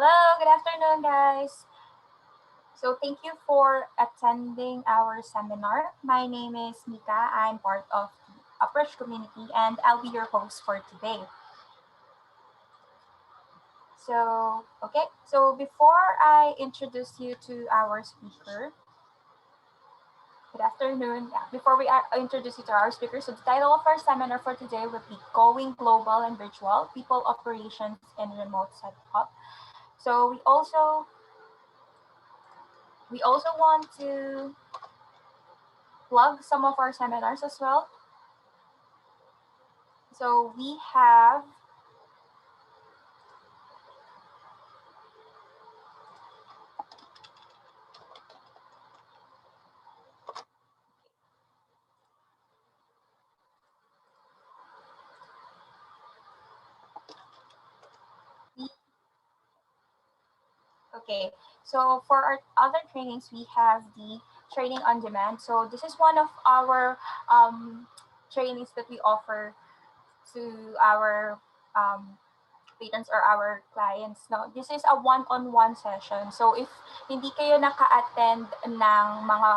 Hello, good afternoon, guys. So, thank you for attending our seminar. My name is Mika. I'm part of the Approach community, and I'll be your host for today. So before I introduce you to our speaker, good afternoon. Yeah, before we introduce you to our speaker, so the title of our seminar for today will be Going Global and Virtual People Operations in Remote Setup. So we also want to plug some of our seminars as well. So we have the okay. So for our other trainings, we have the training on demand. So this is one of our trainings that we offer to our um, patrons or our clients. No, this is a one-on-one session. So if hindi kayo naka-attend ng mga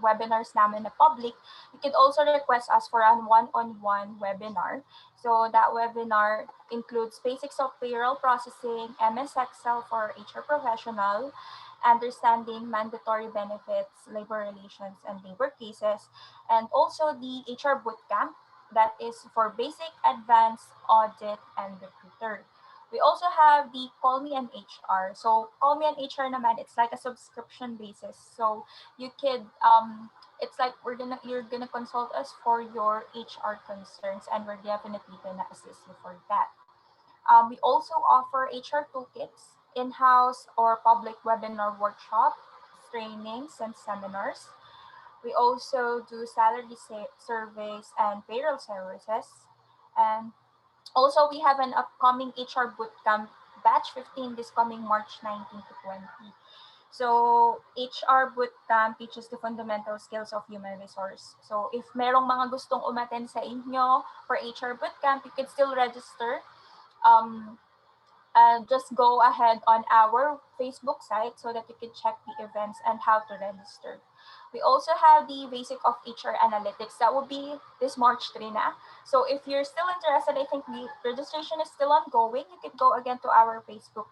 webinars namin na public, you can also request us for a one-on-one webinar. So that webinar includes basics of payroll processing, Msxl for HR professional, understanding mandatory benefits, labor relations, and labor cases, and also the HR bootcamp that is for basic, advanced, audit, and recruiter. We also have the Call Me an HR. So Call Me an HR naman, it's like a subscription basis. So you could it's like you're gonna consult us for your HR concerns, and we're definitely gonna assist you for that. We also offer HR toolkits, in-house or public webinar workshop, trainings, and seminars. We also do salary surveys and payroll services. And also, we have an upcoming HR bootcamp batch 15 this coming March 19 to 20. So, HR bootcamp teaches the fundamental skills of human resource. So, if merong mga gustong umattend sa inyo for HR bootcamp, you can still register. Um, just go ahead on our Facebook site so that you can check the events and how to register. We also have the basic of HR analytics. That will be this March 3 na. So if you're still interested, I think the registration is still ongoing. You can go again to our Facebook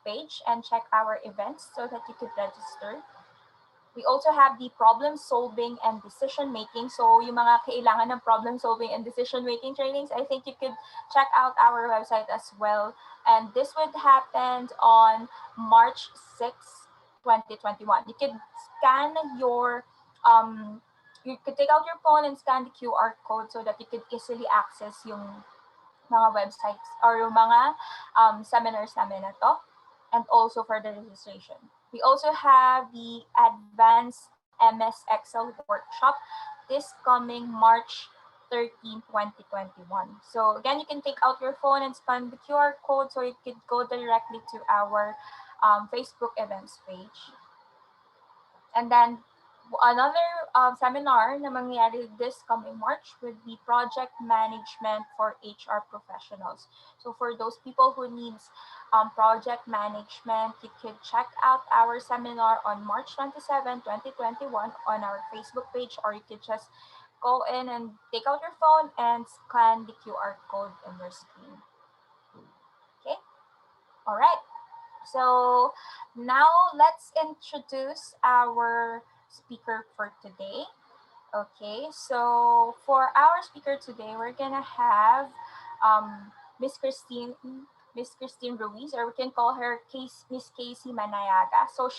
page and check our events so that you could register. We also have the problem solving and decision making. So yung mga kailangan ng problem solving and decision making trainings, I think you could check out our website as well. And this would happen on March 6, 2021. You could scan you could take out your phone and scan the QR code so that you could easily access yung mga websites or yung mga seminars namin na to, and also for the registration. We also have the Advanced Msxl workshop this coming March 13, 2021. So again, you can take out your phone and scan the QR code so you could go directly to our Facebook events page. And then another seminar na mangyayari this coming March would be project management for HR professionals. So for those people who needs project management, you can check out our seminar on March 27, 2021 on our Facebook page, or you could just go in and take out your phone and scan the QR code on your screen. Okay, all right. So now let's introduce our speaker for today. Okay, so for our speaker today, we're gonna have um, Miss Christine, Miss Christine Ruiz, or we can call her Miss Casey Manayaga. So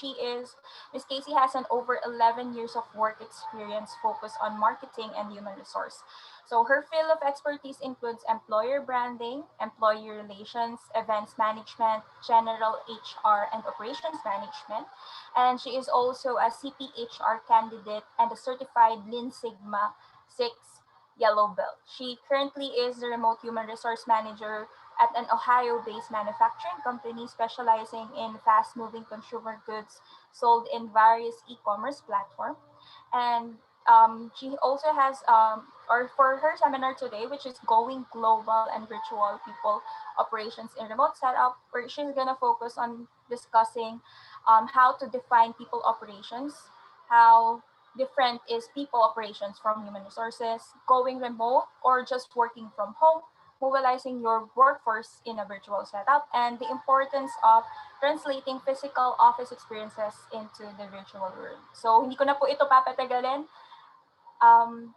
Miss Casey has an over 11 years of work experience focused on marketing and human resource. So her field of expertise includes employer branding, employee relations, events management, general HR, and operations management. And she is also a CPHR candidate and a certified Lean Sigma 6 yellow belt. She currently is the remote human resource manager at an Ohio-based manufacturing company specializing in fast-moving consumer goods sold in various e-commerce platforms. And she also has or for her seminar today, which is going global and virtual people operations in remote setup, where she's gonna focus on discussing how to define people operations, how different is people operations from human resources, going remote or just working from home, mobilizing your workforce in a virtual setup, and the importance of translating physical office experiences into the virtual world. So, hindi ko na po ito papatagalin. Um,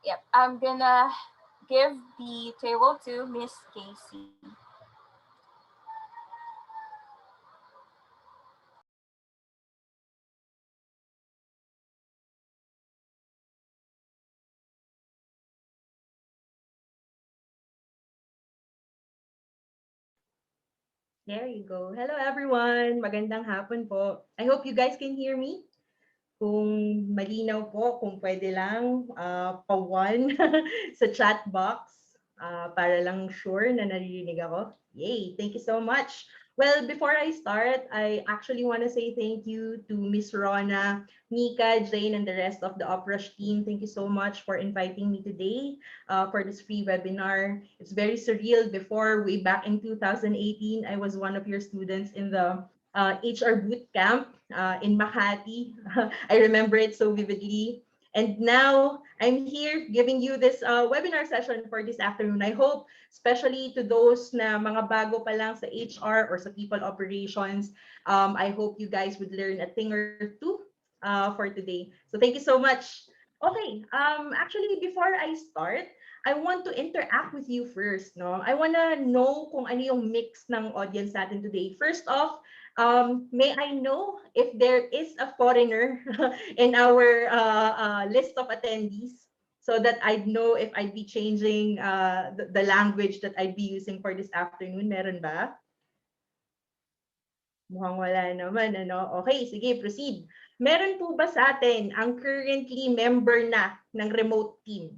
yep, I'm gonna give the table to Miss Casey. There you go. Hello everyone. Magandang hapon po. I hope you guys can hear me. Kung malinaw po, kung pwede lang, pa-one sa chat box para lang sure na naririnig ako. Yay! Thank you so much. Well, before I start, I actually want to say thank you to Miss Rona, Mika, Jane, and the rest of the Oprush team. Thank you so much for inviting me today for this free webinar. It's very surreal. Before, way back in 2018, I was one of your students in the HR boot camp in Makati. I remember it so vividly. And now I'm here giving you this webinar session for this afternoon. I hope, especially to those na mga bago pa lang sa HR or sa people operations, I hope you guys would learn a thing or two for today. So thank you so much. Okay, actually, before I start, I want to interact with you first. No? I want to know kung ano yung mix ng audience natin today. First off, may I know if there is a foreigner in our list of attendees so that I'd know if I'd be changing the language that I'd be using for this afternoon? Meron ba? Mukhang wala naman, ano? Okay, sige, proceed. Meron po ba sa atin ang currently member na ng remote team?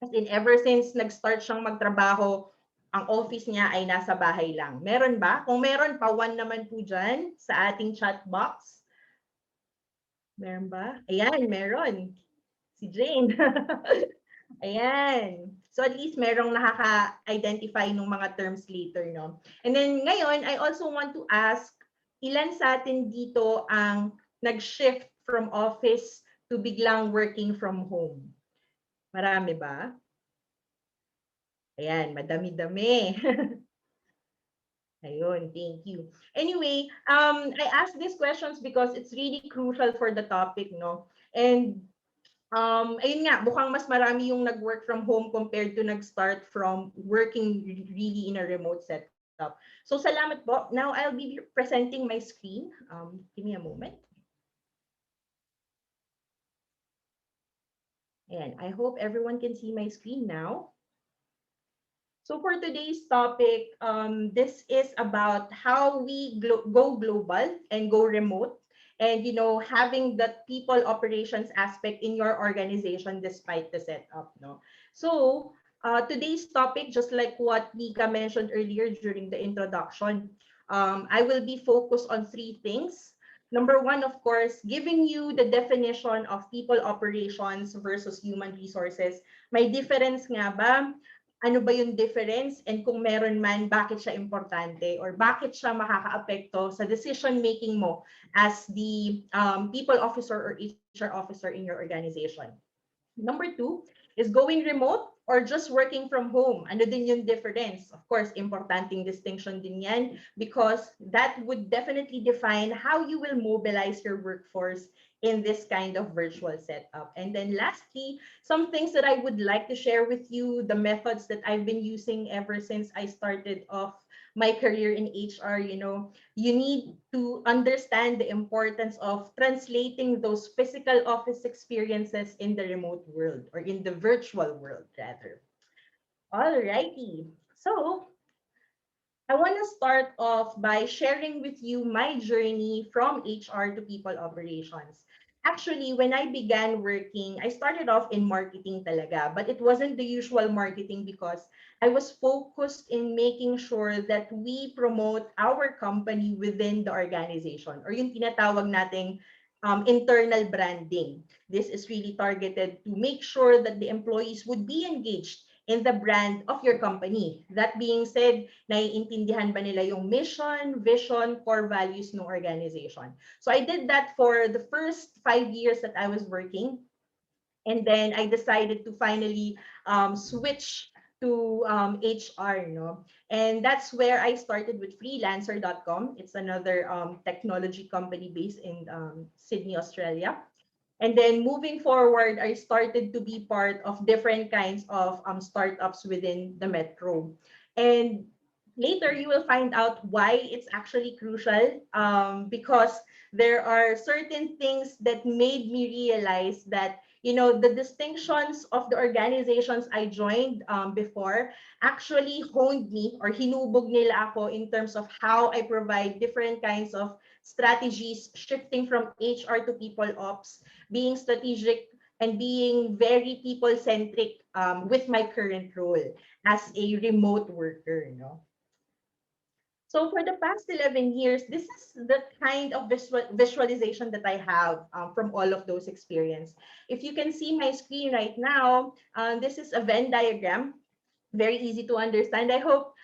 As in, ever since nag-start siyang magtrabaho, ang office niya ay nasa bahay lang. Meron ba? Kung meron, pa-one naman po dyan sa ating chat box. Meron ba? Ayan, meron. Si Jane. Ayan. So at least merong nakaka-identify ng mga terms later, no? And then ngayon, I also want to ask, ilan sa atin dito ang nag-shift from office to biglang working from home? Marami ba? Ayan, madami-dami. Ayun, thank you. Anyway, I ask these questions because it's really crucial for the topic, no? And ayun nga, mukhang mas marami yung nag-work from home compared to nag-start from working really in a remote setup. So salamat po. Now I'll be presenting my screen. Give me a moment. And I hope everyone can see my screen now. So for today's topic, this is about how we go global and go remote, and having that people operations aspect in your organization despite the setup. No, so today's topic, just like what Nika mentioned earlier during the introduction, I will be focused on three things. Number one, of course, giving you the definition of people operations versus human resources. May difference nga ba? Ano ba yung difference, and kung meron man, bakit siya importante or bakit siya makakaapekto sa decision making mo as the people officer or HR officer in your organization. Number two is going remote or just working from home. Ano din yung difference? Of course, importanteng distinction din yan because that would definitely define how you will mobilize your workforce in this kind of virtual setup. And then lastly, some things that I would like to share with you, the methods that I've been using ever since I started off my career in HR. You need to understand the importance of translating those physical office experiences in the remote world or in the virtual world, rather. Alrighty. So I want to start off by sharing with you my journey from HR to people operations. Actually, when I began working, I started off in marketing talaga, but it wasn't the usual marketing because I was focused in making sure that we promote our company within the organization or yung tinatawag nating internal branding. This is really targeted to make sure that the employees would be engaged in the brand of your company. That being said, naiintindihan ba nila yung mission, vision, core values ng organization? So I did that for the first 5 years that I was working. And then I decided to finally switch to HR, no? And that's where I started with freelancer.com. It's another technology company based in Sydney, Australia. And then moving forward, I started to be part of different kinds of startups within the metro. And later, you will find out why it's actually crucial, because there are certain things that made me realize that the distinctions of the organizations I joined before actually honed me or hinubog nila ako in terms of how I provide different kinds of strategies, shifting from HR to people ops, being strategic and being very people centric with my current role as a remote worker. So for the past 11 years, this is the kind of visualization that I have from all of those experience. If you can see my screen right now, this is a Venn diagram, very easy to understand. I hope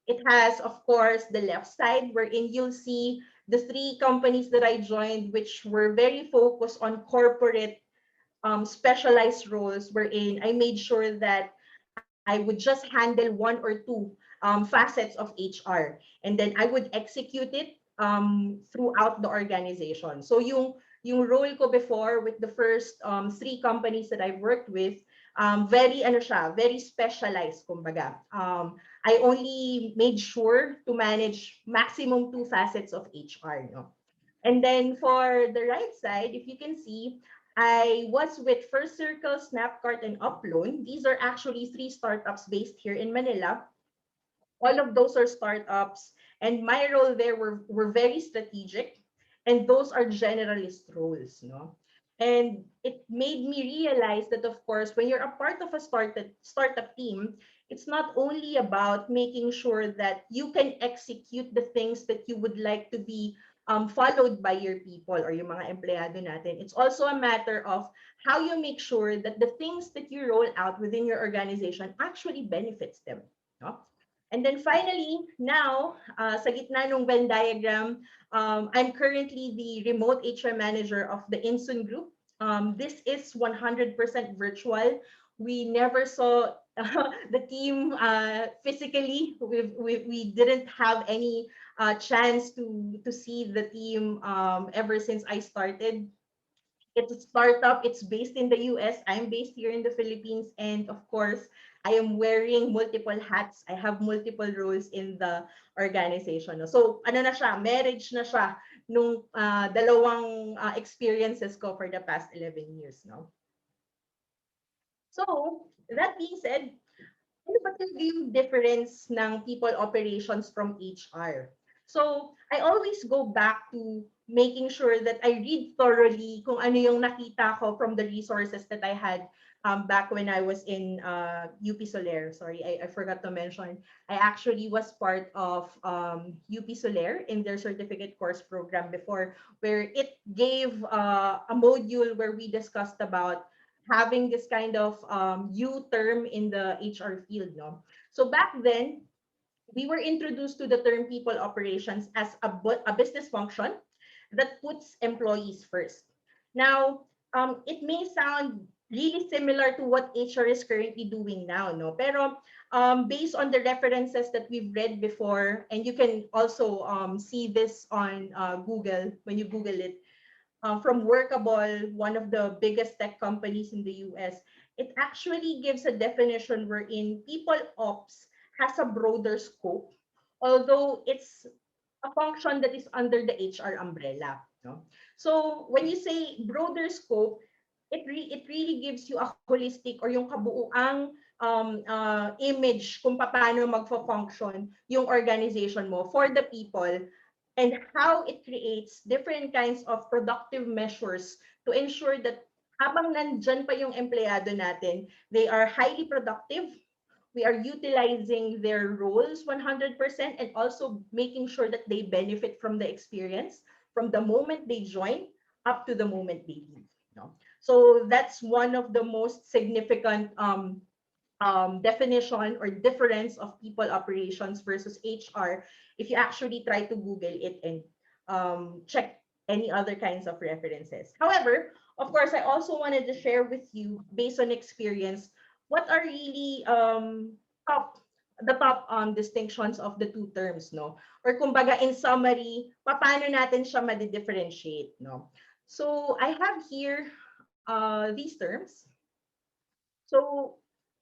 it has, of course, the left side wherein you'll see the three companies that I joined, which were very focused on corporate specialized roles, wherein I made sure that I would just handle one or two facets of HR, and then I would execute it throughout the organization. So yung role ko before with the first three companies that I've worked with, very ano siya, very specialized kumbaga. I only made sure to manage maximum two facets of HR, no? And then for the right side, if you can see, I was with First Circle, Snapcart, and Upload. These are actually three startups based here in Manila. All of those are startups, and my role there were very strategic, and those are generalist roles, no? And it made me realize that, of course, when you're a part of a startup team, it's not only about making sure that you can execute the things that you would like to be followed by your people or yung mga empleyado natin. It's also a matter of how you make sure that the things that you roll out within your organization actually benefits them. No? And then finally, now, sa gitna ng Venn diagram, I'm currently the remote HR manager of the Insun Group. This is 100% virtual. We never saw the team physically. We didn't have any chance to see the team ever since I started. It's a startup. It's based in the US. I'm based here in the Philippines. And of course, I am wearing multiple hats. I have multiple roles in the organization. So, ano na siya, marriage na siya nung dalawang experiences ko for the past 11 years. No? So, that being said, ano ba talaga yung difference ng people operations from HR? So, I always go back to making sure that I read thoroughly kung ano yung nakita ko from the resources that I had back when I was in UP Soler. Sorry, I forgot to mention. I actually was part of UP Soler in their certificate course program before, where it gave a module where we discussed about having this kind of U term in the HR field. No? So back then, we were introduced to the term people operations as a business function that puts employees first. Now, it may sound really similar to what HR is currently doing now, no? Pero based on the references that we've read before, and you can also see this on Google when you Google it, from Workable, one of the biggest tech companies in the US, it actually gives a definition wherein people ops has a broader scope, although it's a function that is under the HR umbrella. No? So when you say broader scope, it really gives you a holistic or yung kabuuang image kung paano magfa-function yung organization mo for the people, and how it creates different kinds of productive measures to ensure that habang nandyan pa yung empleyado natin, they are highly productive, we are utilizing their roles 100%, and also making sure that they benefit from the experience from the moment they join up to the moment they leave. No? So that's one of the most significant definition or difference of people operations versus HR if you actually try to Google it and check any other kinds of references. However, of course, I also wanted to share with you, based on experience, what are really top the top distinctions of the two terms, no? Or kumbaga, in summary, paano natin siya ma-differentiate, no? So I have here these terms. So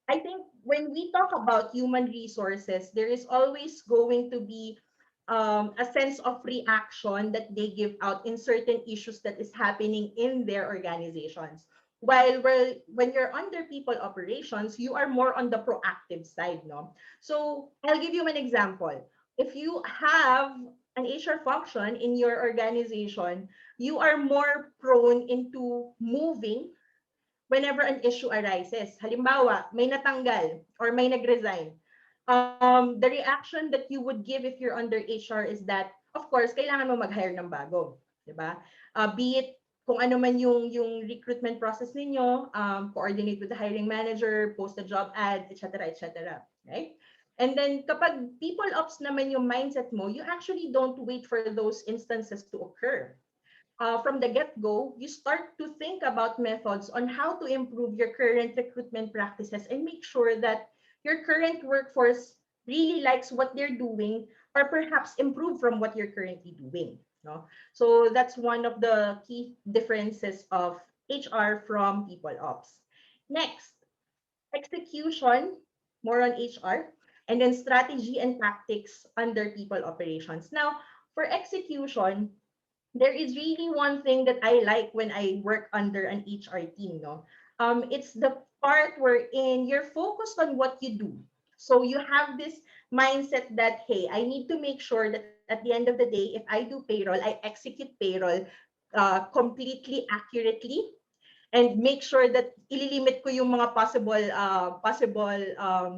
I think when we talk about human resources, there is always going to be a sense of reaction that they give out in certain issues that is happening in their organizations. When you're under people operations, you are more on the proactive side, no? So I'll give you an example. If you have an HR function in your organization, you are more prone into moving whenever an issue arises. Halimbawa, may natanggal or may nag-resign. The reaction that you would give if you're under HR is that, of course, kailangan mo mag-hire ng bago. Diba? Be it kung ano man yung recruitment process ninyo, coordinate with the hiring manager, post a job ad, etc., etc. Right? And then kapag people ops naman yung mindset mo, you actually don't wait for those instances to occur. From the get-go, you start to think about methods on how to improve your current recruitment practices and make sure that your current workforce really likes what they're doing or perhaps improve from what you're currently doing. No? So that's one of the key differences of HR from people ops. Next, execution, more on HR, and then strategy and tactics under people operations. Now, for execution, there is really one thing that I like when I work under an HR team, no? It's the part wherein you're focused on what you do. So you have this mindset that, hey, I need to make sure that at the end of the day, if I do payroll, I execute payroll completely accurately and make sure that ililimit ko yung mga possible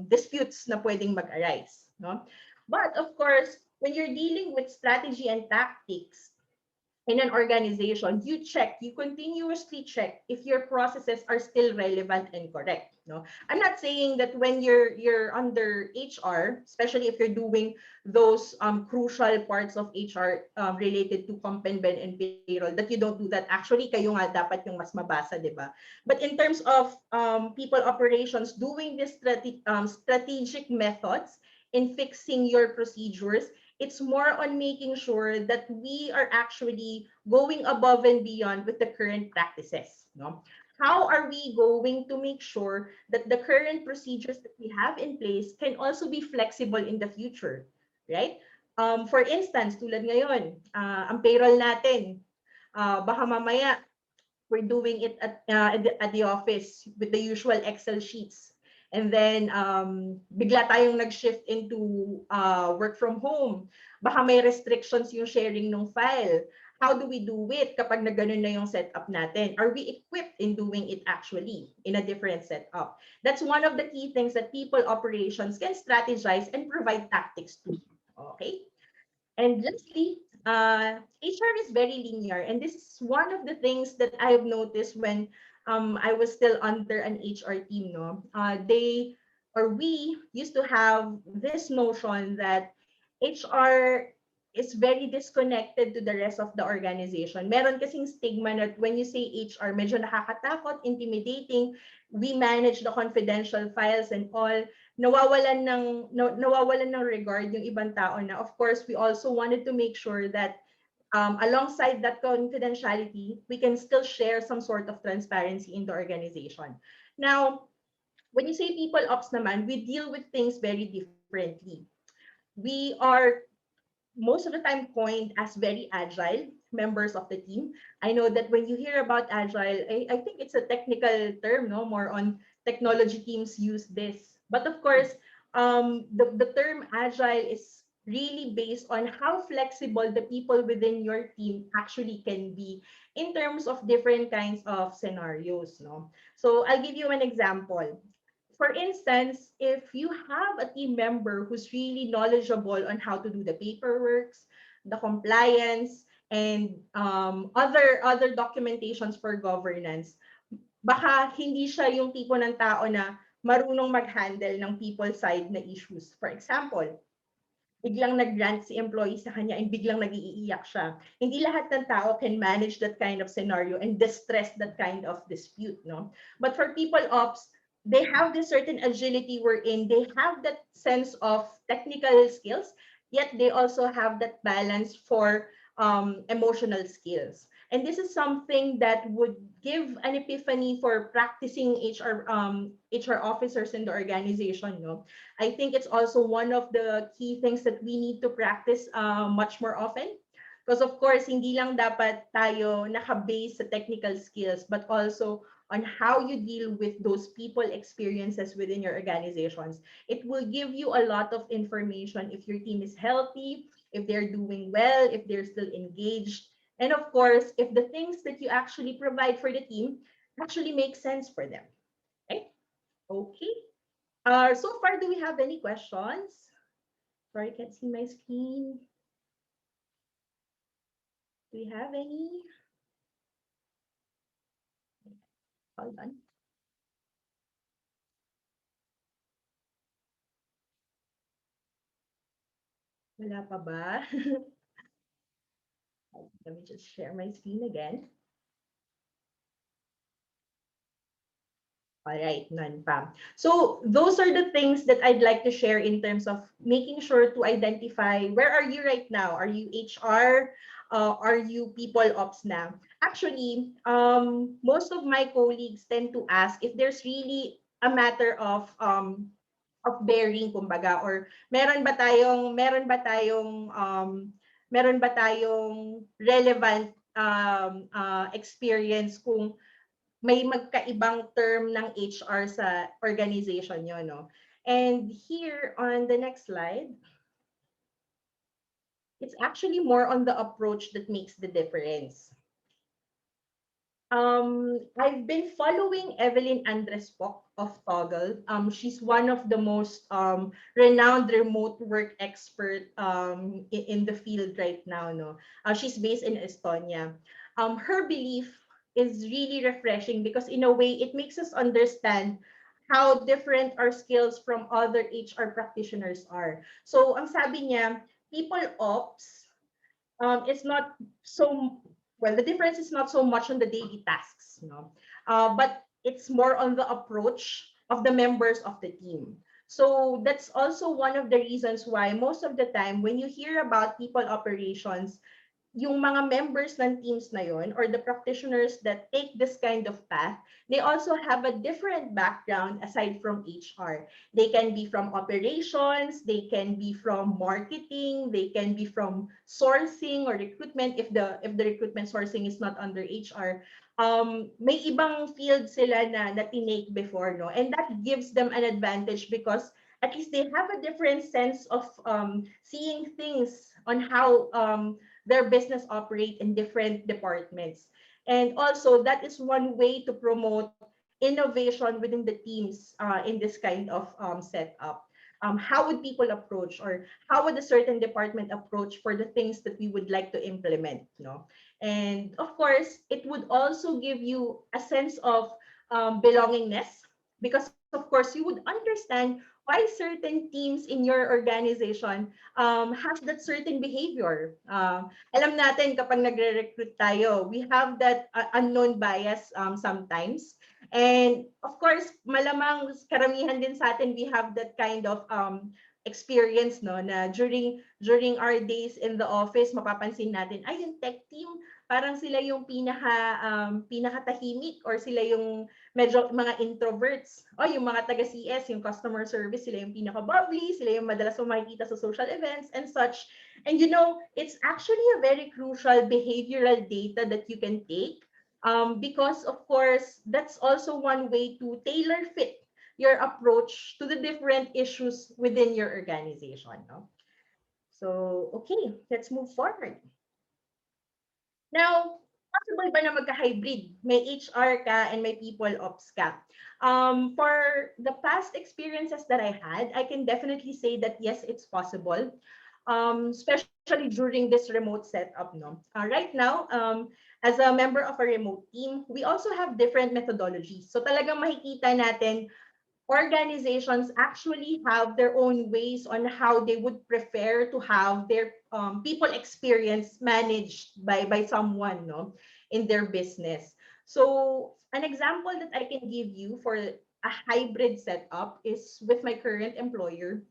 disputes na pwedeng mag-arise, no? But of course, when you're dealing with strategy and tactics, in an organization, you continuously check if your processes are still relevant and correct. No, I'm not saying that when you're under HR, especially if you're doing those crucial parts of HR related to comp and ben and payroll, that you don't do that. Actually, kayo nga dapat yung mas mabasa, di ba? But in terms of people operations, doing this strategic methods in fixing your procedures, it's more on making sure that we are actually going above and beyond with the current practices. No? How are we going to make sure that the current procedures that we have in place can also be flexible in the future, right? For instance, tulad ngayon, ang payroll natin, baka mamaya we're doing it at the office with the usual Excel sheets. And then bigla tayong nag-shift into work from home. Baka may restrictions yung sharing ng file. How do we do it kapag na ganun na yung setup natin? Are we equipped in doing it actually in a different setup? That's one of the key things that people operations can strategize and provide tactics to. Okay? And lastly, HR is very linear, and this is one of the things that I have noticed when I was still under an HR team. No, we used to have this notion that HR is very disconnected to the rest of the organization. Meron kasing stigma that when you say HR, medyo nakakatakot, intimidating. We manage the confidential files and all. Nawawalan ng regard yung ibang tao na, of course, we also wanted to make sure that alongside that confidentiality, we can still share some sort of transparency in the organization. Now, when you say people ops naman, we deal with things very differently. We are most of the time coined as very agile members of the team. I know that when you hear about agile, I think it's a technical term, no? More on technology teams use this. But of course, the term agile is really based on how flexible the people within your team actually can be in terms of different kinds of scenarios, no? So I'll give you an example. For instance, if you have a team member who's really knowledgeable on how to do the paperwork, the compliance, and other documentations for governance, baka hindi siya yung tipo ng tao na marunong mag-handle ng people side na issues. For example, biglang nag-rant si employee sa kanya and biglang nag-iiyak siya. Hindi lahat ng tao can manage that kind of scenario and distress that kind of dispute, no? But for people ops, they have this certain agility wherein they have that sense of technical skills, yet they also have that balance for emotional skills. And this is something that would give an epiphany for practicing HR officers in the organization, no? I think it's also one of the key things that we need to practice much more often. Because of course, hindi lang dapat tayo naka-base sa technical skills, but also on how you deal with those people experiences within your organizations. It will give you a lot of information if your team is healthy, if they're doing well, if they're still engaged, and of course, if the things that you actually provide for the team actually make sense for them. Okay? Okay. So far, do we have any questions? Sorry, I can't see my screen. Do we have any? Hold on. Wala pa ba? Let me just share my screen again. All right, none pa. So those are the things that I'd like to share in terms of making sure to identify where are you right now? Are you HR? Are you people ops now? Actually, most of my colleagues tend to ask if there's really a matter of bearing, kumbaga, or meron ba tayong relevant experience kung may magkaibang term ng HR sa organization nyo, no? And here on the next slide, it's actually more on the approach that makes the difference. I've been following Evelyn Andrespok of Toggle. She's one of the most renowned remote work expert in the field right now. No, she's based in Estonia. Her belief is really refreshing because in a way it makes us understand how different our skills from other HR practitioners are. So ang sabi niya, people ops it's not so well. The difference is not so much on the daily tasks, but it's more on the approach of the members of the team. So that's also one of the reasons why most of the time when you hear about people operations, yung mga members ng teams na yon or the practitioners that take this kind of path, they also have a different background aside from HR. They can be from operations, they can be from marketing, they can be from sourcing or recruitment if the recruitment sourcing is not under HR. May ibang field sila na tinake before, no? And that gives them an advantage because at least they have a different sense of seeing things on how their business operate in different departments. And also, that is one way to promote innovation within the teams in this kind of setup. How would people approach, or how would a certain department approach for the things that we would like to implement? No? And of course, it would also give you a sense of belongingness because, of course, you would understand why certain teams in your organization has that certain behavior. Alam natin kapag nagre-recruit tayo, we have that unknown bias sometimes. And of course, malamang karamihan din sa atin, we have that kind of experience, no, na during our days in the office, mapapansin natin, ay, yung tech team, parang sila yung pinakatahimik or sila yung medyo mga introverts. O yung mga taga CS, yung customer service, sila yung pinaka-bubbly, sila yung madalas mo makikita sa social events and such. And it's actually a very crucial behavioral data that you can take because of course, that's also one way to tailor fit your approach to the different issues within your organization. No? So, okay, let's move forward. Now, possible ba na magka-hybrid? May HR ka and may people ops ka. For the past experiences that I had, I can definitely say that yes, it's possible. especially during this remote setup. No, right now, as a member of a remote team, we also have different methodologies. So talagang makikita natin organizations actually have their own ways on how they would prefer to have their people experience managed by someone, no, in their business. So an example that I can give you for a hybrid setup is with my current employer.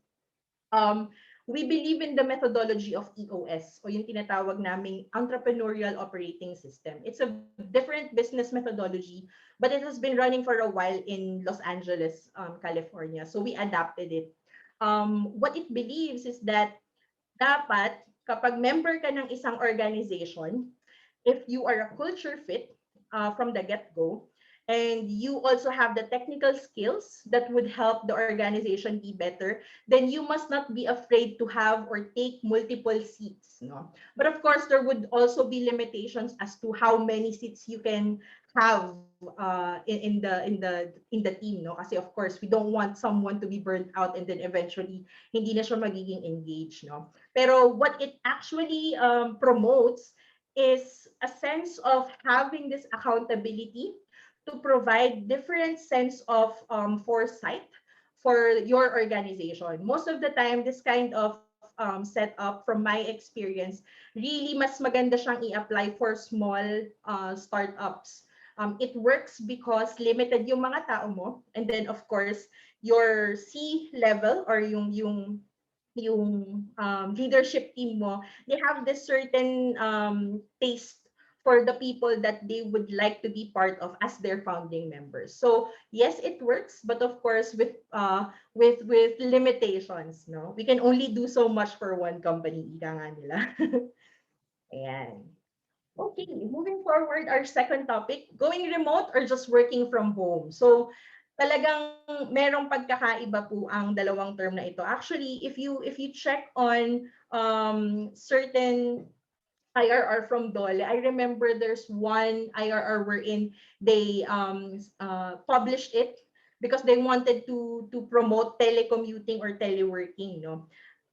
um, we believe in the methodology of EOS, o yung tinatawag naming Entrepreneurial Operating System. It's a different business methodology, but it has been running for a while in Los Angeles, California. So we adapted it. What it believes is that dapat kapag member ka ng isang organization, if you are a culture fit from the get-go, and you also have the technical skills that would help the organization be better, then you must not be afraid to have or take multiple seats. No? But of course, there would also be limitations as to how many seats you can have in the team. No? Kasi of course, we don't want someone to be burnt out and then eventually hindi na siya magiging engaged. No? Pero what it actually promotes is a sense of having this accountability to provide different sense of foresight for your organization. Most of the time, this kind of setup, from my experience, really mas maganda siyang i-apply for small startups. It works because limited yung mga tao mo, and then of course your C level or yung leadership team mo, they have this certain taste for the people that they would like to be part of as their founding members. So yes, it works, but of course with limitations. No, we can only do so much for one company. Ika nga nila. Ayan. Okay, moving forward, our second topic, going remote or just working from home. So talagang merong pagkakaiba po ang dalawang term na ito. Actually, if you check on certain IRR from Dole, I remember there's one IRR wherein they published it because they wanted to promote telecommuting or teleworking, no.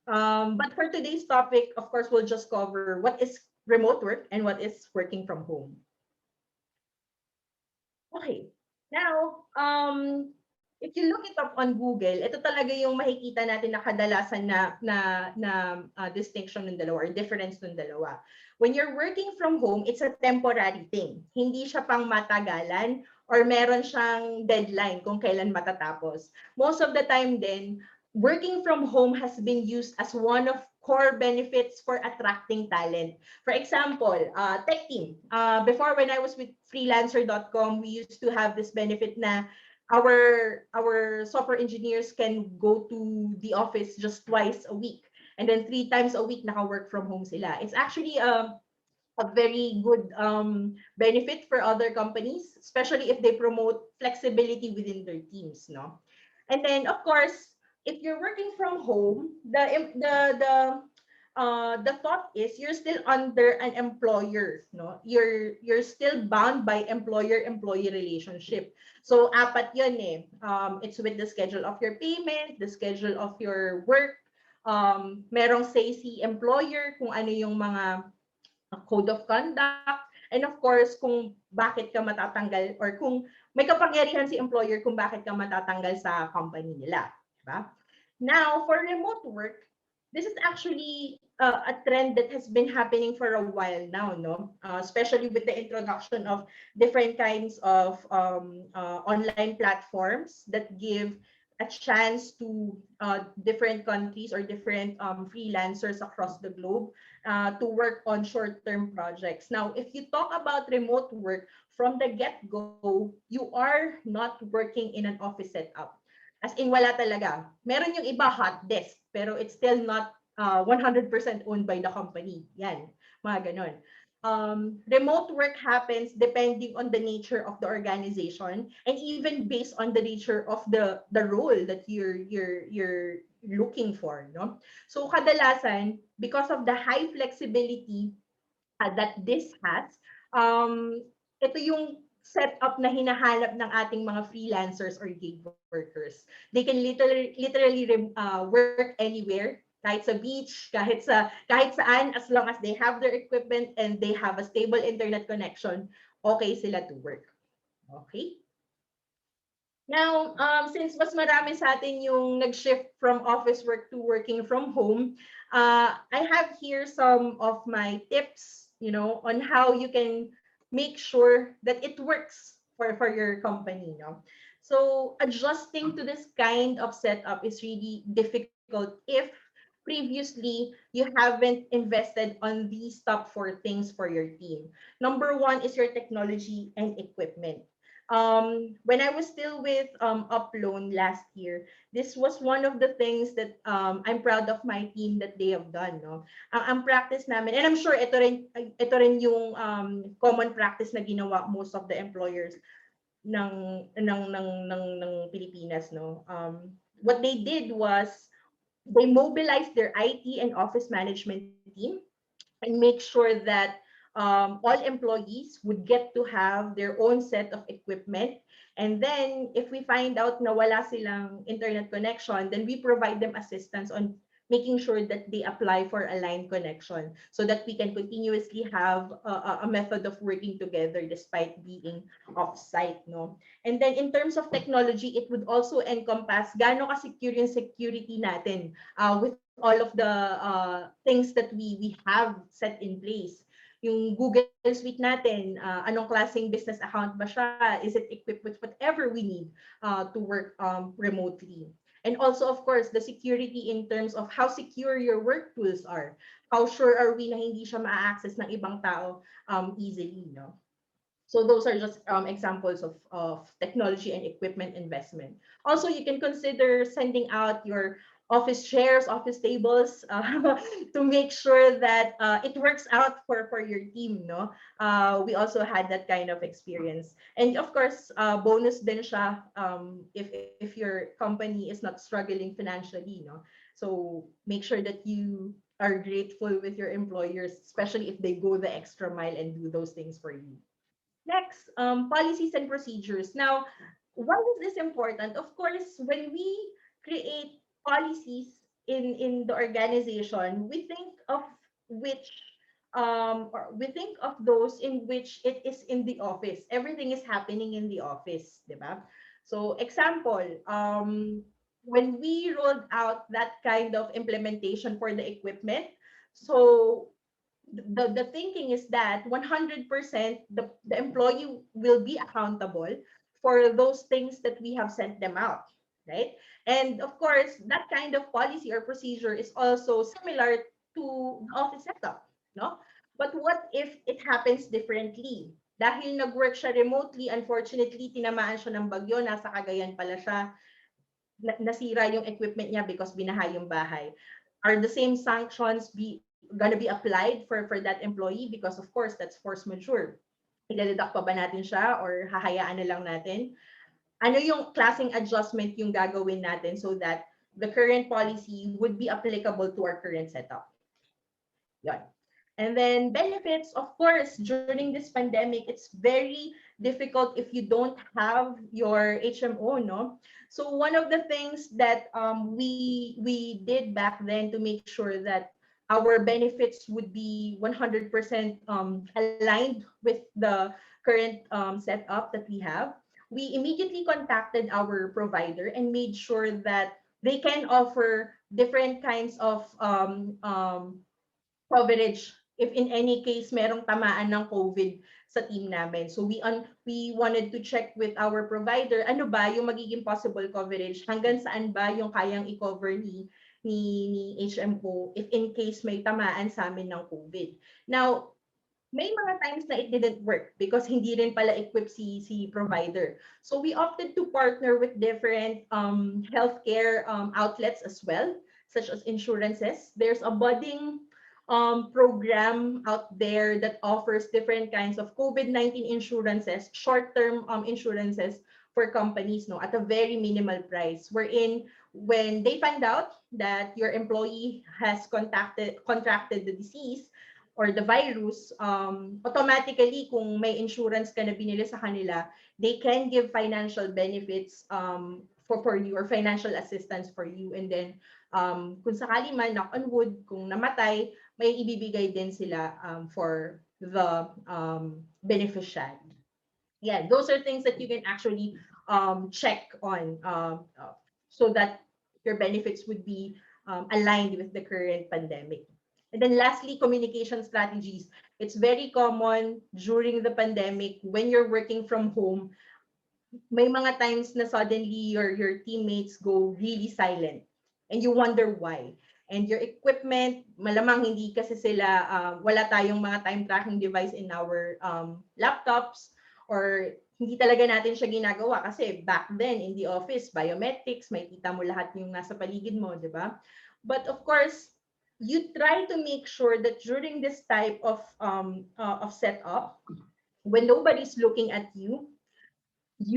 But for today's topic, of course, we'll just cover what is remote work and what is working from home. Okay. Now, if you look it up on Google, ito talaga yung makikita natin na kadalasan na distinction ng dalawa or difference ng dalawa. When you're working from home, it's a temporary thing. Hindi siya pang matagalan or meron siyang deadline kung kailan matatapos. Most of the time then, working from home has been used as one of core benefits for attracting talent. For example, tech team. Before, when I was with freelancer.com, we used to have this benefit na our software engineers can go to the office just twice a week. And then 3 times a week naka-work from home sila. It's actually a very good benefit for other companies, especially if they promote flexibility within their teams, no? And then, of course, if you're working from home, the thought is you're still under an employer, no? You're still bound by employer-employee relationship. So apat 'yun eh. It's with the schedule of your payment, the schedule of your work, merong say si employer kung ano yung mga code of conduct, and of course kung bakit ka matatanggal or kung may kapangyarihan si employer kung bakit ka matatanggal sa company nila, diba? Now, for remote work, this is actually a trend that has been happening for a while now, no? Especially with the introduction of different kinds of online platforms that give a chance to different countries or different freelancers across the globe to work on short-term projects. Now, if you talk about remote work, from the get-go, you are not working in an office setup. As in, wala talaga. Meron yung iba hot desk, pero it's still not 100% owned by the company. Yan, mga ganon. Remote work happens depending on the nature of the organization and even based on the nature of the role that you're looking for, no? So kadalasan, because of the high flexibility that this has, ito yung setup na hinahanap ng ating mga freelancers or gig workers. They can literally work anywhere Kahit sa beach, kahit saan, as long as they have their equipment and they have a stable internet connection, okay sila to work. Okay? Now, since mas marami sa atin yung nag-shift from office work to working from home, I have here some of my tips, on how you can make sure that it works for your company, So adjusting to this kind of setup is really difficult if previously you haven't invested on these top four things for your team. Number one is your technology and equipment. When I was still with Uploan last year, this was one of the things that I'm proud of my team that they have done. No? Ang practice namin, and I'm sure ito rin yung common practice na ginawa most of the employers ng Pilipinas. No? What they did was they mobilized their IT and office management team and make sure that all employees would get to have their own set of equipment. And then, if we find out na wala silang internet connection, then we provide them assistance on making sure that they apply for a line connection so that we can continuously have a method of working together despite being off-site. No? And then, in terms of technology, it would also encompass gaano ka-secure yung security natin with all of the things that we have set in place. Yung Google Suite natin, anong klaseng business account ba siya? Is it equipped with whatever we need to work remotely? And also, of course, the security in terms of how secure your work tools are. How sure are we na hindi siya ma-access ng ibang tao easily, no? So those are just examples of technology and equipment investment. Also, you can consider sending out your office chairs, office tables to make sure that it works out for your team. No, we also had that kind of experience, and of course, bonus din siya if your company is not struggling financially. No, so make sure that you are grateful with your employers, especially if they go the extra mile and do those things for you. Next, policies and procedures. Now, why is this important? Of course, when we create policies in the organization, we think of which or we think of those in which it is in the office. Everything is happening in the office, diba? So, example, when we rolled out that kind of implementation for the equipment, so the thinking is that 100% the employee will be accountable for those things that we have sent them out, right? And of course, that kind of policy or procedure is also similar to the office setup, no? But what if it happens differently? Dahil nag-work siya remotely, unfortunately, tinamaan siya ng bagyo, nasa Cagayan pala siya, nasira yung equipment niya because binaha yung bahay. Are the same sanctions gonna be applied for that employee? Because of course, that's force majeure. Ida-deduct pa ba natin siya or hahayaan na lang natin? Ano yung klaseng adjustment yung gagawin natin so that the current policy would be applicable to our current setup? Yun. And then benefits, of course, during this pandemic, it's very difficult if you don't have your HMO, no? So one of the things that we did back then to make sure that our benefits would be 100% aligned with the current setup that we have, we immediately contacted our provider and made sure that they can offer different kinds of coverage if in any case merong tamaan ng COVID sa team namin. So we wanted to check with our provider, ano ba yung magiging possible coverage, hanggang saan ba yung kayang i-cover ni HMO if in case may tamaan sa amin ng COVID. Now, may mga times na it didn't work because hindi rin pala equipped si provider. So we opted to partner with different healthcare outlets as well, such as insurances. There's a budding program out there that offers different kinds of COVID-19 insurances, short-term insurances for companies, no, at a very minimal price. Wherein when they find out that your employee has contracted the disease or the virus, automatically, kung may insurance ka na binili sa kanila, they can give financial benefits for you, or financial assistance for you. And then kung sakali man, knock on wood, kung namatay, may ibibigay din sila for the beneficiary. Yeah, those are things that you can actually check on, so that your benefits would be aligned with the current pandemic. And then lastly, communication strategies. It's very common during the pandemic when you're working from home, may mga times na suddenly your teammates go really silent and you wonder why. And your equipment, malamang hindi kasi sila, wala tayong mga time tracking device in our laptops, or hindi talaga natin siya ginagawa kasi back then in the office, biometrics, may kita mo lahat yung nasa paligid mo, di ba? But of course, you try to make sure that during this type of setup, when nobody's looking at you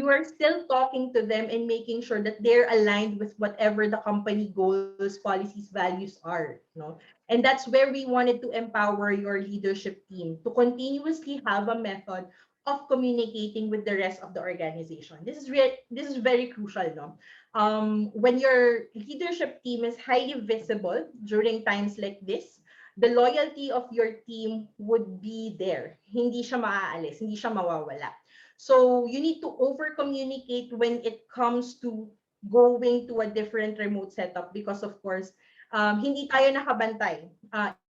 are still talking to them and making sure that they're aligned with whatever the company goals, policies, values are, no? And that's where we wanted to empower your leadership team to continuously have a method of communicating with the rest of the organization. This is very crucial, no? When your leadership team is highly visible during times like this, the loyalty of your team would be there. Hindi siya maaalis, hindi siya mawawala. So you need to over communicate when it comes to going to a different remote setup, because of course, hindi tayo nakabantay.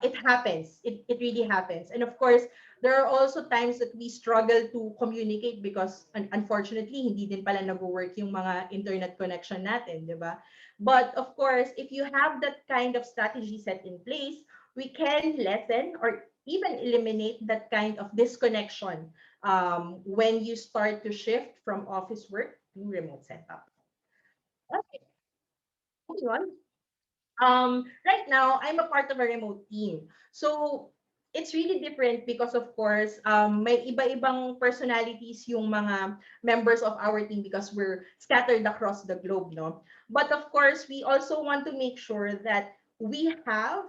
It happens. It really happens. And of course, there are also times that we struggle to communicate because unfortunately, hindi din pala nag-work yung mga internet connection natin, di ba? But of course, if you have that kind of strategy set in place, we can lessen or even eliminate that kind of disconnection when you start to shift from office work to remote setup. Okay, moving on. Right now, I'm a part of a remote team. So, it's really different because, of course, may iba-ibang personalities yung mga members of our team because we're scattered across the globe, no? But of course, we also want to make sure that we have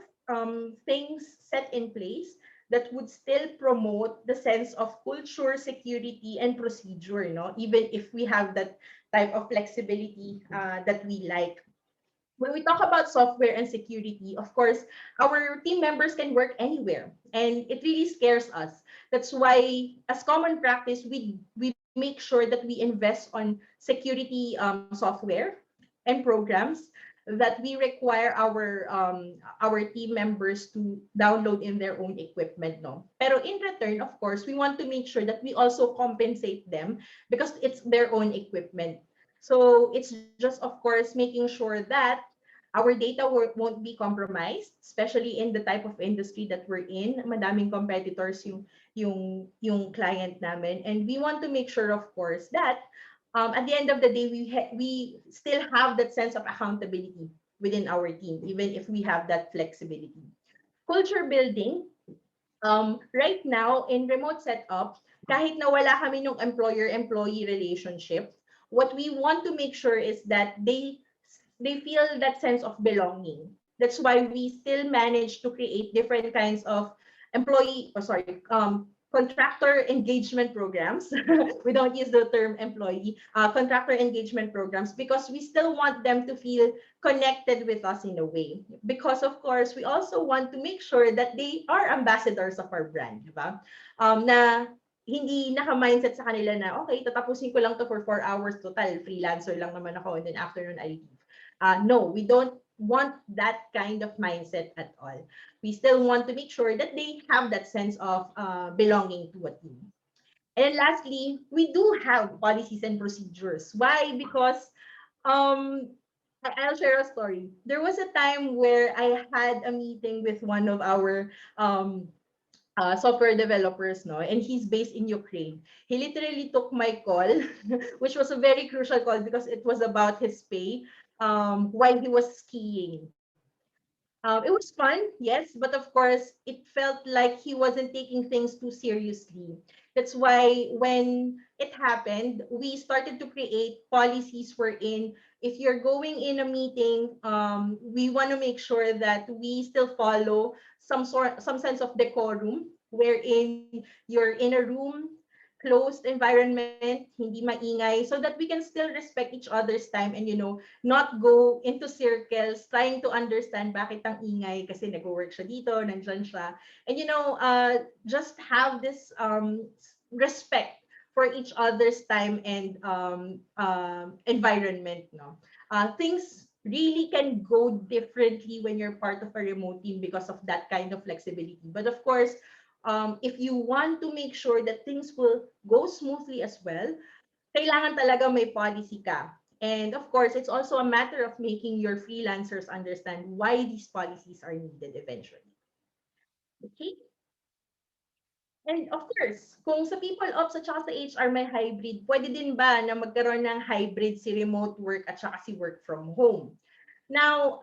things set in place that would still promote the sense of culture, security, and procedure, no? Even if we have that type of flexibility that we like. When we talk about software and security, of course, our team members can work anywhere, and it really scares us. That's why, as common practice, we make sure that we invest on security software and programs that we require our team members to download in their own equipment, no. Pero in return, of course, we want to make sure that we also compensate them because it's their own equipment. So it's just, of course, making sure that our data won't be compromised, especially in the type of industry that we're in. Madaming competitors yung client namin, and we want to make sure, of course, that at the end of the day, we still have that sense of accountability within our team, even if we have that flexibility. Culture building. Right now, in remote setup, kahit na wala kami nung employer-employee relationship, what we want to make sure is that they feel that sense of belonging. That's why we still manage to create different kinds of contractor engagement programs. We don't use the term employee, contractor engagement programs, because we still want them to feel connected with us in a way. Because of course, we also want to make sure that they are ambassadors of our brand, di ba? Na hindi naka-mindset sa kanila na, okay, tatapusin ko lang to for 4 hours, total, freelancer lang naman ako, and then after nun, I leave. No, we don't want that kind of mindset at all. We still want to make sure that they have that sense of belonging to a team. And lastly, we do have policies and procedures. Why? Because I'll share a story. There was a time where I had a meeting with one of our software developers, no, and he's based in Ukraine. He literally took my call, which was a very crucial call because it was about his pay while he was skiing. It was fun, yes, but of course, it felt like he wasn't taking things too seriously. That's why when it happened, we started to create policies wherein if you're going in a meeting, we want to make sure that we still follow some sense of decorum, wherein you're in a room. closed environment, hindi maingay, so that we can still respect each other's time and, not go into circles trying to understand bakit ang ingay kasi nag-work siya dito, nandyan siya. And, just have this respect for each other's time and environment, no? Things really can go differently when you're part of a remote team because of that kind of flexibility. But of course, if you want to make sure that things will go smoothly as well, kailangan talaga may policy ka. And of course, it's also a matter of making your freelancers understand why these policies are needed eventually. Okay? And of course, kung sa people ops at saka sa HR may hybrid, pwede din ba na magkaroon ng hybrid si remote work at saka si work from home? Now,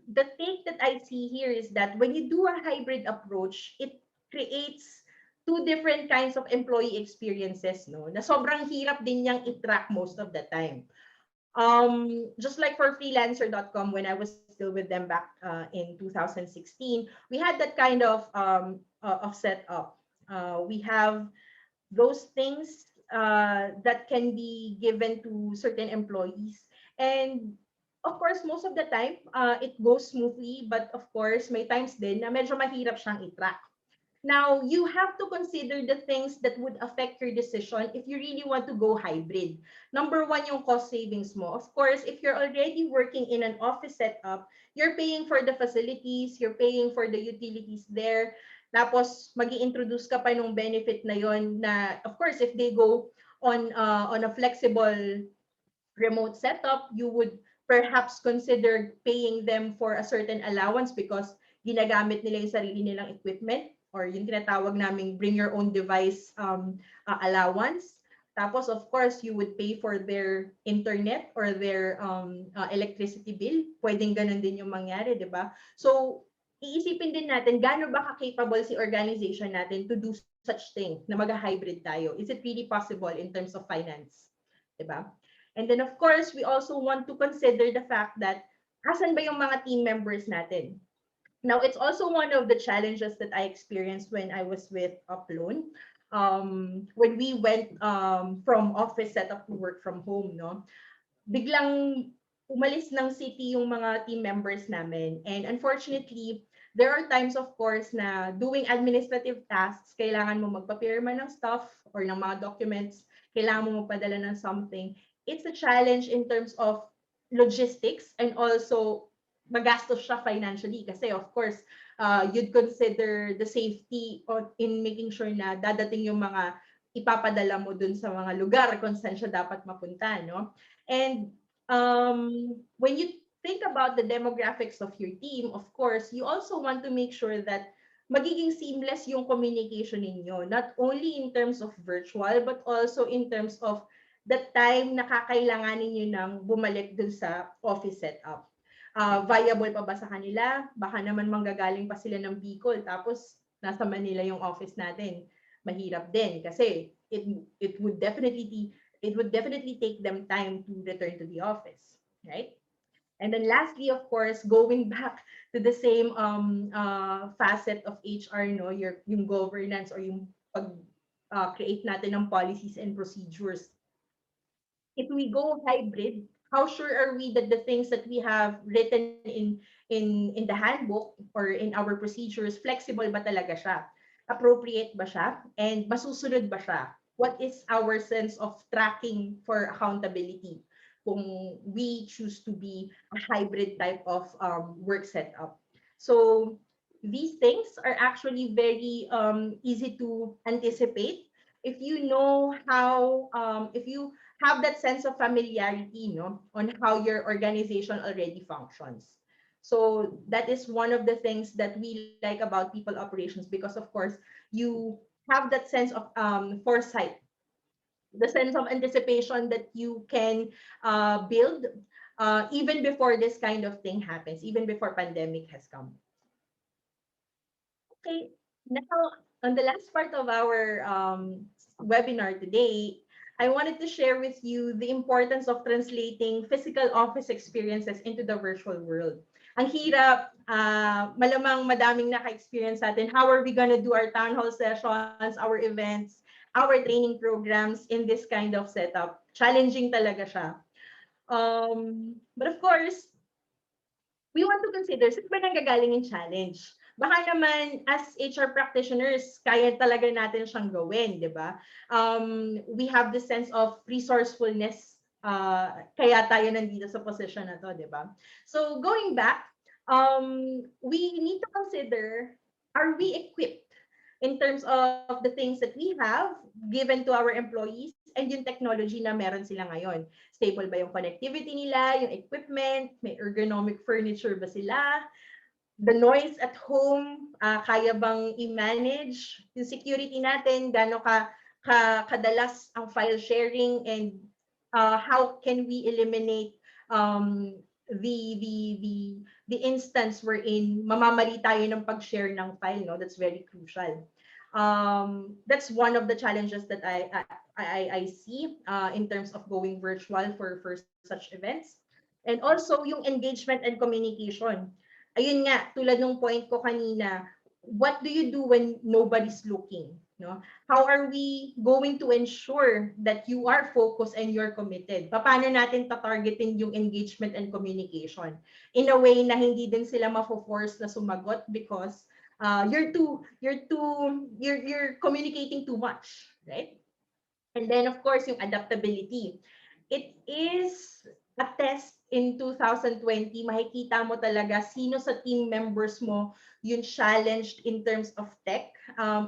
the take that I see here is that when you do a hybrid approach, it creates two different kinds of employee experiences, no? Na sobrang hirap din niyang i-track most of the time. Just like for freelancer.com, when I was still with them back in 2016, we had that kind of setup. We have those things that can be given to certain employees. And of course, most of the time, it goes smoothly. But of course, may times din na medyo mahirap siyang i-track. Now, you have to consider the things that would affect your decision if you really want to go hybrid. Number one, yung cost savings mo. Of course, if you're already working in an office setup, you're paying for the facilities, you're paying for the utilities there. Tapos, mag-i-introduce ka pa nung benefit na yon na, of course, if they go on a flexible remote setup, you would perhaps consider paying them for a certain allowance because ginagamit nila yung sarili nilang equipment or yung tinatawag naming bring your own device allowance. Tapos, of course, you would pay for their internet or their electricity bill. Pwedeng ganun din yung mangyari, di ba? So, iisipin din natin, gaano ba ka-capable si organization natin to do such thing na mag-hybrid tayo? Is it really possible in terms of finance? Di ba? And then, of course, we also want to consider the fact that asan ba yung mga team members natin? Now, it's also one of the challenges that I experienced when I was with Uploan. When we went from office setup to work from home, no? Biglang umalis ng city yung mga team members namin. And unfortunately, there are times, of course, na doing administrative tasks, kailangan mo magpapirma ng stuff or ng mga documents, kailangan mo magpadala ng something. It's a challenge in terms of logistics and also magastos siya financially kasi of course you'd consider the safety in making sure na dadating yung mga ipapadala mo dun sa mga lugar kung saan siya dapat mapunta, no? And when you think about the demographics of your team, of course, you also want to make sure that magiging seamless yung communication ninyo, not only in terms of virtual, but also in terms of the time na kakailanganin nyo nang bumalik dun sa office setup. Viable pa ba sa kanila? Baka naman manggagaling pa sila ng Bicol tapos nasa Manila yung office natin. Mahirap din kasi it would definitely take them time to return to the office, right? And then lastly, of course, going back to the same facet of HR, no, yung governance or yung pag create natin ng policies and procedures. If we go hybrid, how sure are we that the things that we have written in the handbook or in our procedures, flexible ba talaga siya? Appropriate ba siya? And masusunod ba siya? What is our sense of tracking for accountability kung we choose to be a hybrid type of work setup? So these things are actually very easy to anticipate if you know how, if you have that sense of familiarity, no, on how your organization already functions. So that is one of the things that we like about people operations because, of course, you have that sense of foresight, the sense of anticipation that you can build even before this kind of thing happens, even before pandemic has come. Okay, now on the last part of our webinar today, I wanted to share with you the importance of translating physical office experiences into the virtual world. Ang hirap, malamang madaming naka-experience natin. How are we gonna do our town hall sessions, our events, our training programs in this kind of setup. Challenging talaga siya. But of course, we want to consider, saan ba nanggagaling yung challenge? Baka naman, as HR practitioners, kaya talaga natin siyang gawin, di ba? We have this sense of resourcefulness, kaya tayo nandito sa position na to, di ba? So, going back, we need to consider, are we equipped in terms of the things that we have given to our employees and yung technology na meron sila ngayon? Stable ba yung connectivity nila, yung equipment, may ergonomic furniture ba sila, the noise at home, kaya bang i-manage, yung security natin, gaano kadalas ang file sharing, and how can we eliminate the the the the instance wherein mamamali tayo ng pag-share ng file, no? That's very crucial. That's one of the challenges that I see in terms of going virtual for such events. And also yung engagement and communication. Ayun nga, tulad ng point ko kanina, what do you do when nobody's looking? No? How are we going to ensure that you are focused and you're committed? Paano natin tatargetin yung engagement and communication? In a way na hindi din sila mafo-force na sumagot because you're communicating too much, right? And then of course yung adaptability. It is a test in 2020, makikita mo talaga sino sa team members mo yung challenged in terms of tech,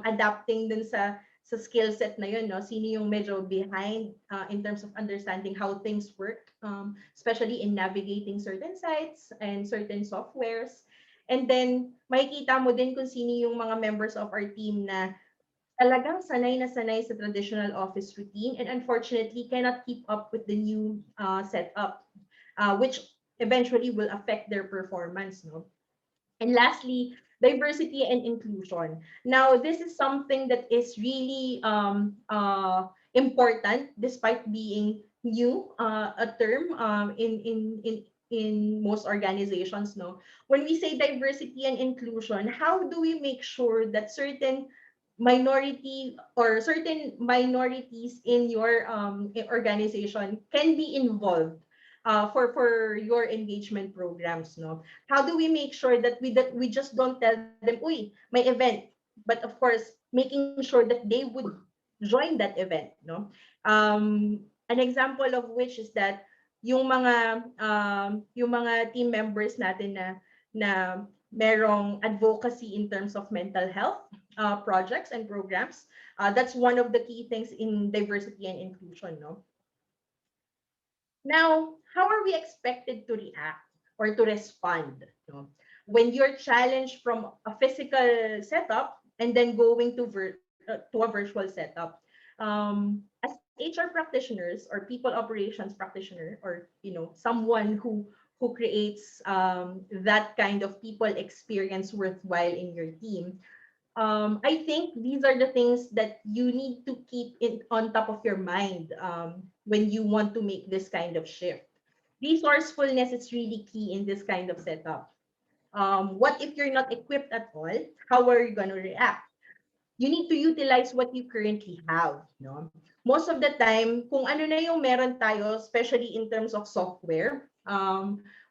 adapting dun sa skill set na yun, no? Sino yung medyo behind in terms of understanding how things work, especially in navigating certain sites and certain softwares. And then, makikita mo din kung sino yung mga members of our team na talagang sanay na sanay sa traditional office routine and unfortunately cannot keep up with the new setup, which eventually will affect their performance. No? And lastly, diversity and inclusion. Now, this is something that is really important despite being new, a term in most organizations. No, when we say diversity and inclusion, how do we make sure that certain minority or certain minorities in your organization can be involved for your engagement programs, no? How do we make sure that we just don't tell them, uy, may event, but of course making sure that they would join that event, no? An example of which is that yung mga team members natin na merong advocacy in terms of mental health projects and programs. That's one of the key things in diversity and inclusion, no? Now, how are we expected to react or to respond, no? When you're challenged from a physical setup and then going to a virtual setup? As HR practitioners or people operations practitioner, or someone who creates that kind of people experience worthwhile in your team, I think these are the things that you need to keep on top of your mind when you want to make this kind of shift. Resourcefulness is really key in this kind of setup. What if you're not equipped at all? How are you going to react? You need to utilize what you currently have. No? Most of the time, kung ano na yung meron tayo, especially in terms of software,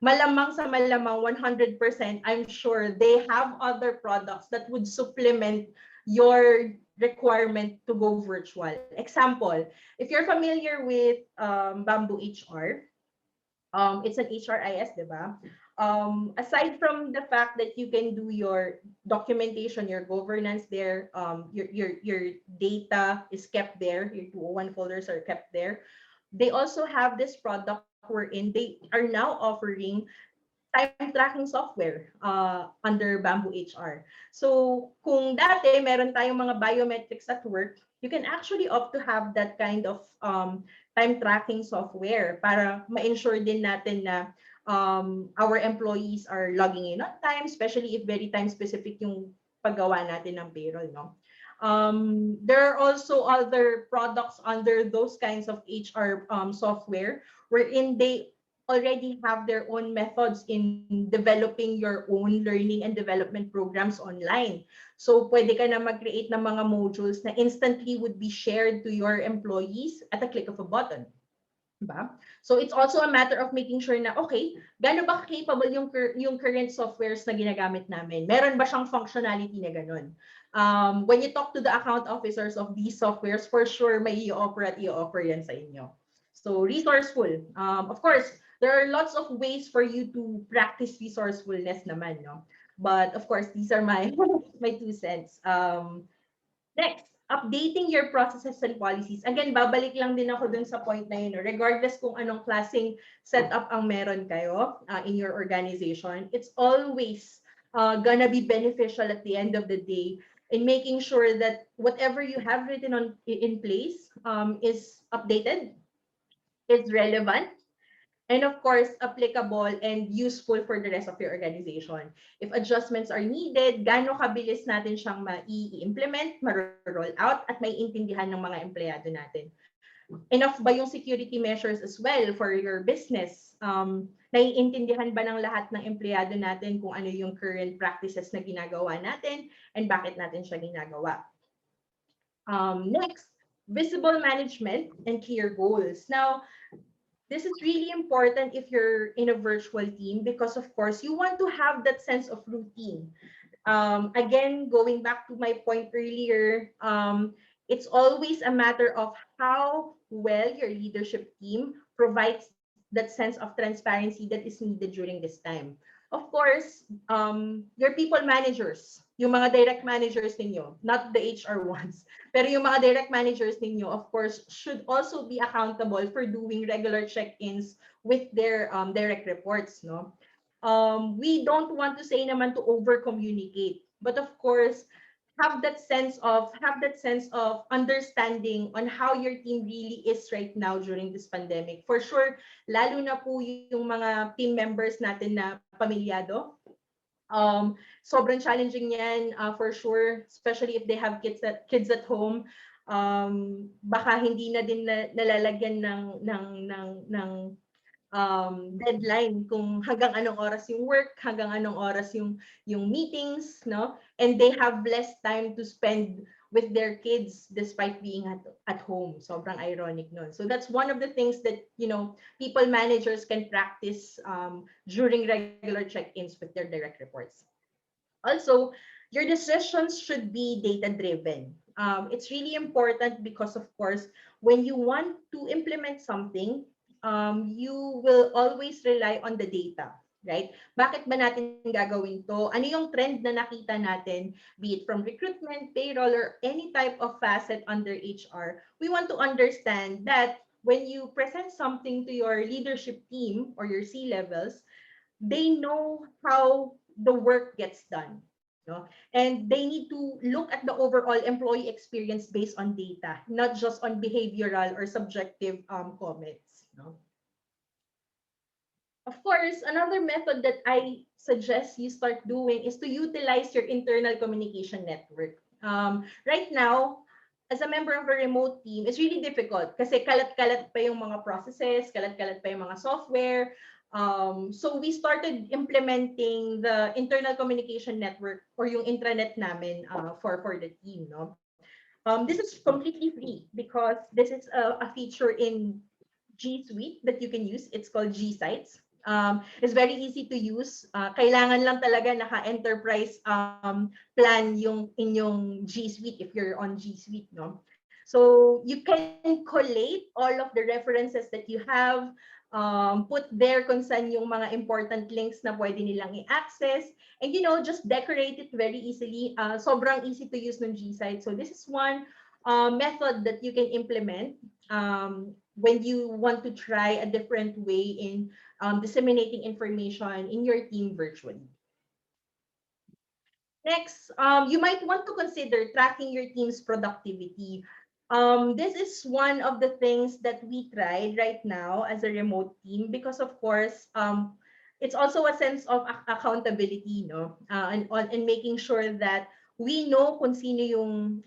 malamang sa malamang 100%, I'm sure they have other products that would supplement your requirement to go virtual. Example, if you're familiar with Bamboo HR, it's an HRIS, di ba? Aside from the fact that you can do your documentation, your governance there, your data is kept there, your 201 folders are kept there. They also have this product wherein they are now offering time tracking software under Bamboo HR. So kung dati meron tayong mga biometrics at work, you can actually opt to have that kind of time tracking software para ma-ensure din natin na our employees are logging in on time, especially if very time specific yung paggawa natin ng payroll, no? There are also other products under those kinds of HR software wherein they already have their own methods in developing your own learning and development programs online. So, pwede ka na mag-create ng mga modules na instantly would be shared to your employees at a click of a button. Diba? So it's also a matter of making sure na, okay, gaano ba capable yung current softwares na ginagamit namin? Meron ba siyang functionality na ganun? When you talk to the account officers of these softwares, for sure may i-offer at i-offer yan sa inyo. So resourceful. Of course, there are lots of ways for you to practice resourcefulness naman, no? But of course, these are my my 2 cents. Next, updating your processes and policies. Again, babalik lang din ako dun sa point na yun. No? Regardless kung anong klaseng setup ang meron kayo in your organization, it's always gonna be beneficial at the end of the day in making sure that whatever you have written in place is updated, is relevant, and of course, applicable and useful for the rest of your organization. If adjustments are needed, gaano kabilis natin siyang ma-i-implement, ma-roll out, at may intindihan ng mga empleyado natin. Enough ba yung security measures as well for your business? Naiintindihan ba ng lahat ng empleyado natin kung ano yung current practices na ginagawa natin and bakit natin siya ginagawa? Next, visible management and clear goals. Now, this is really important if you're in a virtual team because, of course, you want to have that sense of routine. Again, going back to my point earlier, it's always a matter of how well your leadership team provides that sense of transparency that is needed during this time. Of course, your people managers, yung mga direct managers ninyo, not the HR ones, pero yung mga direct managers ninyo, of course, should also be accountable for doing regular check-ins with their direct reports, no? We don't want to say naman to over communicate, but of course have that sense of understanding on how your team really is right now during this pandemic. For sure, lalo na po yung mga team members natin na pamilyado. Sobrang challenging yan for sure, especially if they have kids at home. Baka hindi na din nalalagyan ng deadline kung hanggang anong oras yung work, hanggang anong oras yung meetings, no? And they have less time to spend with their kids despite being at home. Sobrang ironic nun. So that's one of the things that, people managers can practice during regular check-ins with their direct reports. Also, your decisions should be data-driven. It's really important because, of course, when you want to implement something, you will always rely on the data, right? Bakit ba natin gagawin to? Ano yung trend na nakita natin, be it from recruitment, payroll, or any type of facet under HR? We want to understand that when you present something to your leadership team or your C-levels, they know how the work gets done. No? And they need to look at the overall employee experience based on data, not just on behavioral or subjective comments. No? Of course, another method that I suggest you start doing is to utilize your internal communication network. Right now, as a member of a remote team, it's really difficult kasi kalat-kalat pa yung mga processes, kalat-kalat pa yung mga software. So we started implementing the internal communication network or yung intranet namin for the team. No? This is completely free because this is a feature in G Suite that you can use. It's called G Sites. It's very easy to use. Kailangan lang talaga naka-enterprise plan yung inyong G Suite if you're on G Suite, no? So you can collate all of the references that you have, put there kung saan yung mga important links na pwede nilang i-access, and just decorate it very easily. Sobrang easy to use ng G Site. So this is one method that you can implement when you want to try a different way in disseminating information in your team virtually. Next, you might want to consider tracking your team's productivity. This is one of the things that we tried right now as a remote team because, of course, it's also a sense of accountability, no? And making sure that we know kung sino yung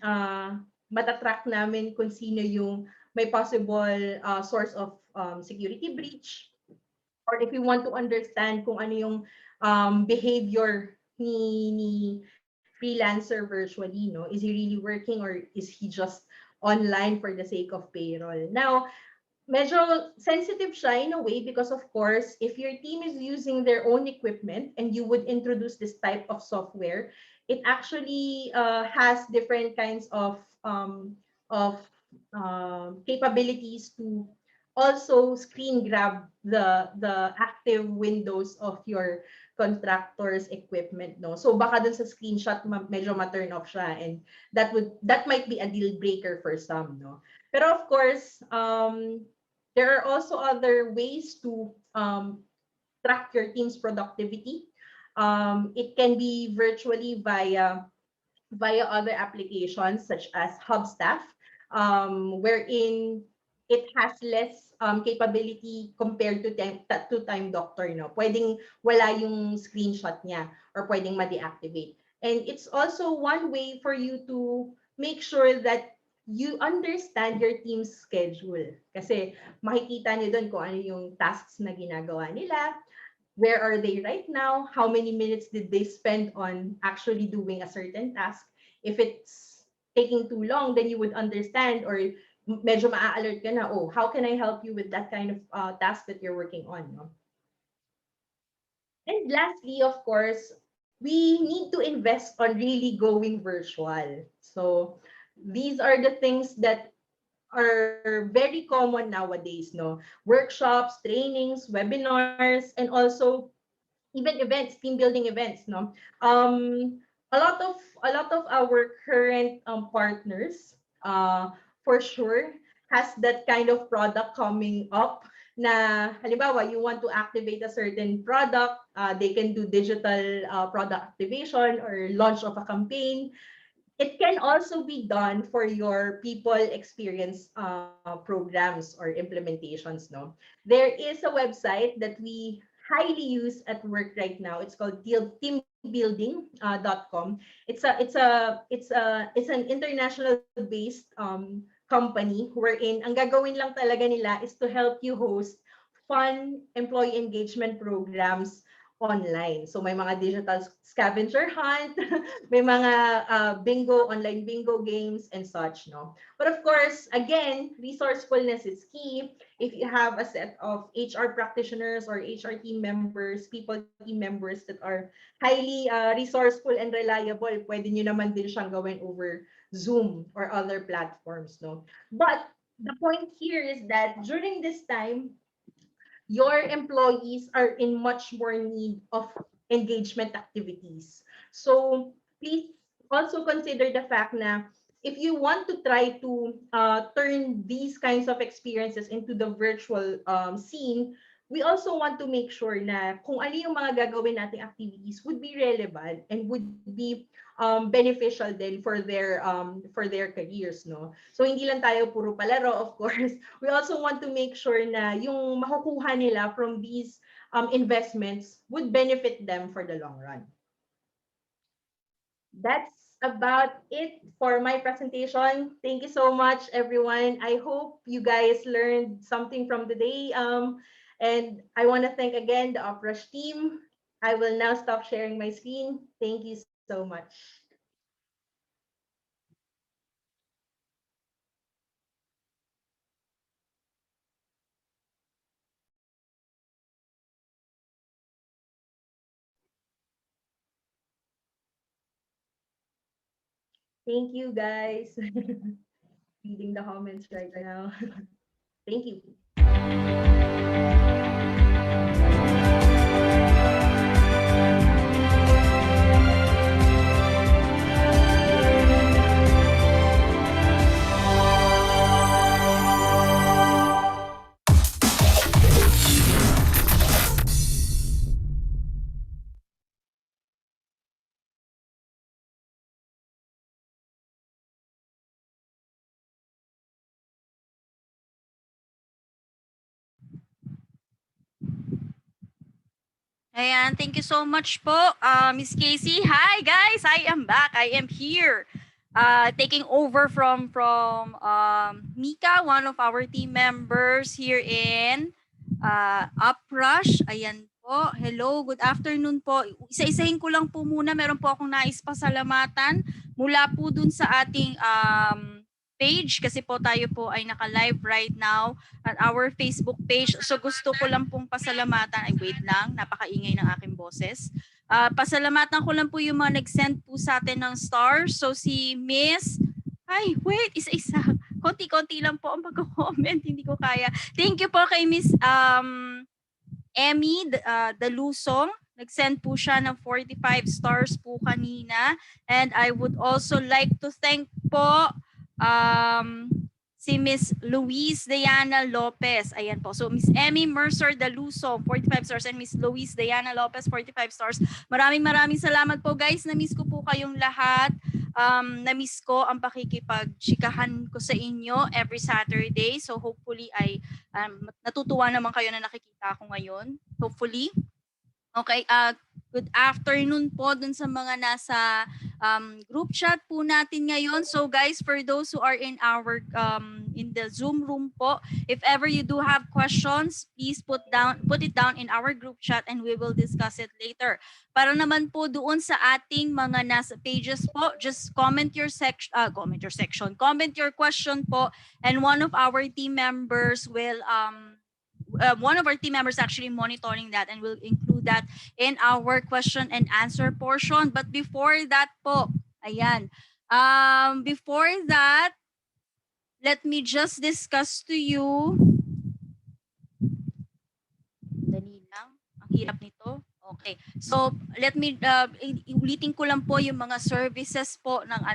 matatrack namin, kung sino yung may possible source of security breach. or if you want to understand kung ano yung behavior ni freelancer virtually, no? Is he really working or is he just online for the sake of payroll? Now, medyo sensitive siya in a way because of course, if your team is using their own equipment and you would introduce this type of software, it actually has different kinds of capabilities to also screen grab the active windows of your contractor's equipment, no? So baka dun sa screenshot medyo ma-turn off siya, and that might be a deal breaker for some, no? Pero of course, there are also other ways to track your team's productivity. It can be virtually via other applications such as Hubstaff, wherein it has less capability compared to Time Doctor, no? Pwedeng wala yung screenshot niya or pwedeng ma-deactivate. And it's also one way for you to make sure that you understand your team's schedule. Kasi makikita niyo doon kung ano yung tasks na ginagawa nila, where are they right now, how many minutes did they spend on actually doing a certain task. If it's taking too long, then you would understand, or medyo maa-alert ka na, oh, how can I help you with that kind of task that you're working on, no? And lastly, of course, we need to invest on really going virtual. So these are the things that are very common nowadays, no? Workshops, trainings, webinars, and also even events, team building events, no? A lot of our current partners, for sure, has that kind of product coming up. Na halimbawa, you want to activate a certain product, they can do digital product activation or launch of a campaign. It can also be done for your people experience programs or implementations, no? There is a website that we highly use at work right now. It's called teambuilding.com. It's an international based company wherein ang gagawin lang talaga nila is to help you host fun employee engagement programs online. So may mga digital scavenger hunt, may mga online bingo games and such, no? But of course, again, resourcefulness is key. If you have a set of HR practitioners or HR team members, people team members that are highly resourceful and reliable, pwede nyo naman din siyang gawin over Zoom or other platforms, no? But the point here is that during this time, your employees are in much more need of engagement activities. So please also consider the fact na if you want to try to turn these kinds of experiences into the virtual scene, we also want to make sure na kung ano yung mga gagawin nating activities would be relevant and would be beneficial then for their careers, no? So hindi lang tayo puro palaro, of course. We also want to make sure na yung makukuha nila from these investments would benefit them for the long run. That's about it for my presentation. Thank you so much, everyone. I hope you guys learned something from the day. And I want to thank again the Oprush team. I will now stop sharing my screen. Thank you so much. Thank you, guys. Reading the comments right now. Thank you. Ayan, thank you so much po, Miss Casey. Hi guys, I am back. I am here. Taking over from Mika, one of our team members here in Uprush, ayan po. Hello, good afternoon po. Isa-isahin ko lang po muna. Meron po akong nais pasalamatan mula po dun sa ating page kasi po tayo po ay naka-live right now at our Facebook page. So gusto ko lang pong pasalamatan. Ay, wait lang. Napakaingay ng aking boses. Pasalamatan ko lang po yung mga nag-send po sa atin ng stars. So si Miss... Ay, wait. Isa-isa. Konti-konti lang po ang pag-comment. Hindi ko kaya. Thank you po kay Miss Emmy Dalusong. Nag-send po siya ng 45 stars po kanina. And I would also like to thank po si Miss Louise Diana Lopez. Ayan po. So Miss Emmy Mercer Dalusong, 45 stars, and Miss Louise Diana Lopez, 45 stars. Maraming salamat po guys. Na-miss ko po kayong lahat. Na-miss ko ang pakikipagchikahan ko sa inyo every Saturday. So hopefully ay natutuwa naman kayo na nakikita ako ngayon. Hopefully. Okay, good afternoon po dun sa mga nasa group chat po natin ngayon. So guys, for those who are in our in the Zoom room po, if ever you do have questions, please put it down in our group chat and we will discuss it later. Para naman po doon sa ating mga nasa pages po, just comment your question po, and one of our team members will actually monitoring that and will include that in our question and answer portion. But before that po, ayan, before that, let me just discuss to you. Dali lang. Ang hirap nito. Okay. So, let me ulitin ko lang po yung mga services po ng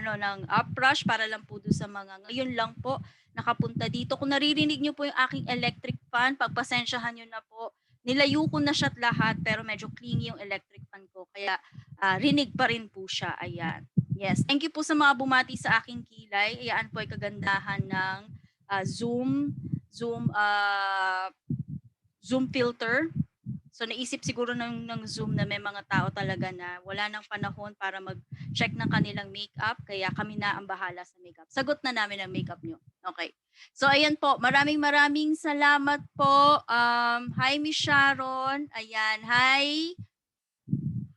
Uprush para lang po do sa mga ngayon lang po nakapunta dito. Kung naririnig niyo po yung aking electric fan, pagpasensyahan niyo na po. Nilayo ko na siya lahat pero medyo clingy yung electric fan ko. Kaya rinig pa rin po siya. Ayan. Yes. Thank you po sa mga bumati sa aking kilay. Ayan po ay kagandahan ng Zoom filter. So naisip siguro ng Zoom na may mga tao talaga na wala nang panahon para mag-check ng kanilang makeup, kaya kami na ang bahala sa makeup. Sagot na namin ang makeup nyo. Okay. So ayan po, maraming salamat po. Hi Miss Sharon. Ayan, hi.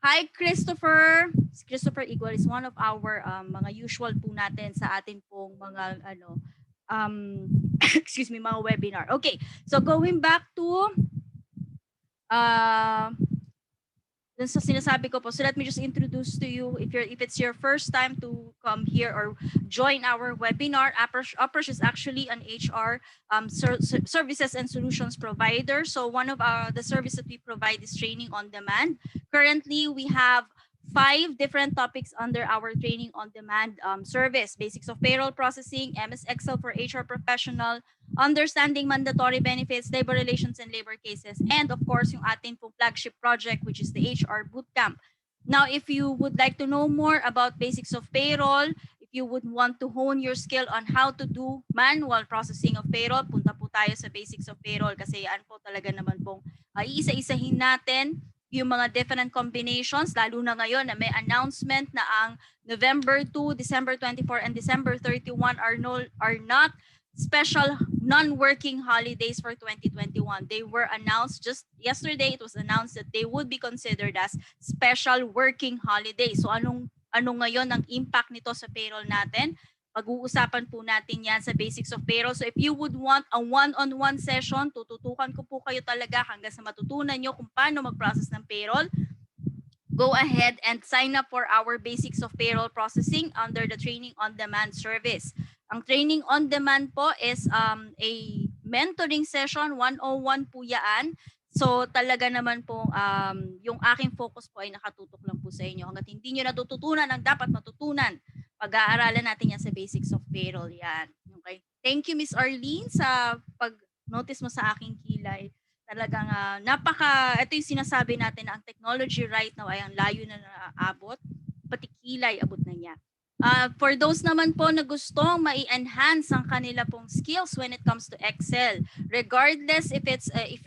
Hi Christopher. Christopher Igual is one of our mga usual po natin sa atin pong mga excuse me, mga webinar. Okay. So going back to dun sa sinasabi ko po. So let me just introduce to you, if it's your first time to come here or join our webinar, Uprush is actually an HR services and solutions provider. So one of the services that we provide is training on demand. Currently, we have 5 different topics under our training on demand service: basics of payroll processing, Msxl for HR professional, understanding mandatory benefits, labor relations and labor cases, and of course yung ating pong flagship project, which is the HR Bootcamp. Now, if you would like to know more about basics of payroll, if you would want to hone your skill on how to do manual processing of payroll, punta po tayo sa basics of payroll kasi yan po talaga naman pong iisa-isahin natin yung mga different combinations, lalo na ngayon na may announcement na ang November 2, December 24, and December 31 are not special non-working holidays for 2021. They were announced just yesterday. It was announced that they would be considered as special working holidays. So anong ngayon ang impact nito sa payroll natin? Pag-uusapan po natin yan sa basics of payroll. So if you would want a one-on-one session, tututukan ko po kayo talaga hanggang sa matutunan nyo kung paano mag-process ng payroll. Go ahead and sign up for our basics of payroll processing under the Training on Demand service. Ang Training on Demand po is a mentoring session, 101 po yan. So talaga naman po yung aking focus po ay nakatutok lang po sa inyo. Hanggat hindi nyo natututunan ang dapat matutunan, pag-aaralan natin yan sa basics of payroll yan. Okay. Thank you Miss Arlene sa pag-notice mo sa aking kilay. Talagang ito yung sinasabi natin na ang technology right now ay ang layo na naabot, pati kilay abot na niya. For those naman po na gustong mai-enhance ang kanila pong skills when it comes to Excel, regardless if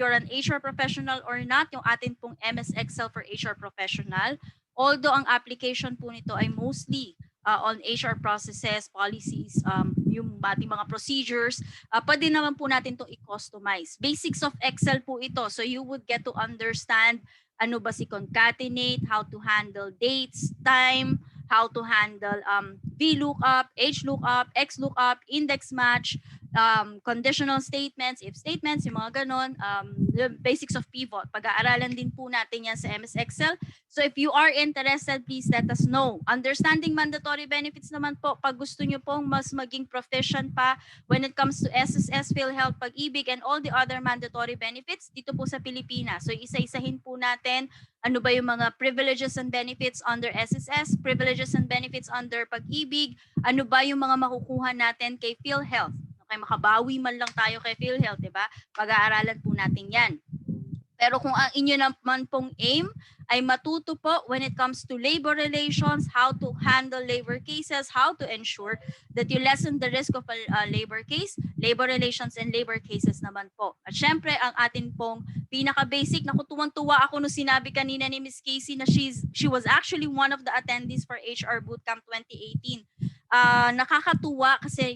you're an HR professional or not, yung atin pong Msxl for HR professional, although ang application po nito ay mostly on HR processes, policies, yung ating mga procedures, pwede naman po natin to i-customize. Basics of Excel po ito. So you would get to understand ano ba si concatenate, how to handle dates, time, how to handle VLOOKUP, HLOOKUP, XLOOKUP, index match, conditional statements, if statements, yung mga ganon, the basics of pivot. Pag-aaralan din po natin yan sa Msxl. So if you are interested, please let us know. Understanding mandatory benefits naman po, pag gusto nyo pong mas maging proficient pa when it comes to SSS, PhilHealth, Pag-ibig, and all the other mandatory benefits dito po sa Pilipinas. So isa-isahin po natin ano ba yung mga privileges and benefits under SSS, privileges and benefits under Pag-ibig, ano ba yung mga makukuha natin kay PhilHealth. Okay, makabawi man lang tayo kay PhilHealth, di ba? Pag-aaralan po natin yan. Pero kung ang inyo naman pong aim ay matuto po when it comes to labor relations, how to handle labor cases, how to ensure that you lessen the risk of a labor case, labor relations and labor cases naman po. At syempre, ang atin pong pinaka-basic, naku, tuwang-tuwa ako nung sinabi kanina ni Ms. Casey na she was actually one of the attendees for HR Bootcamp 2018. Nakakatuwa kasi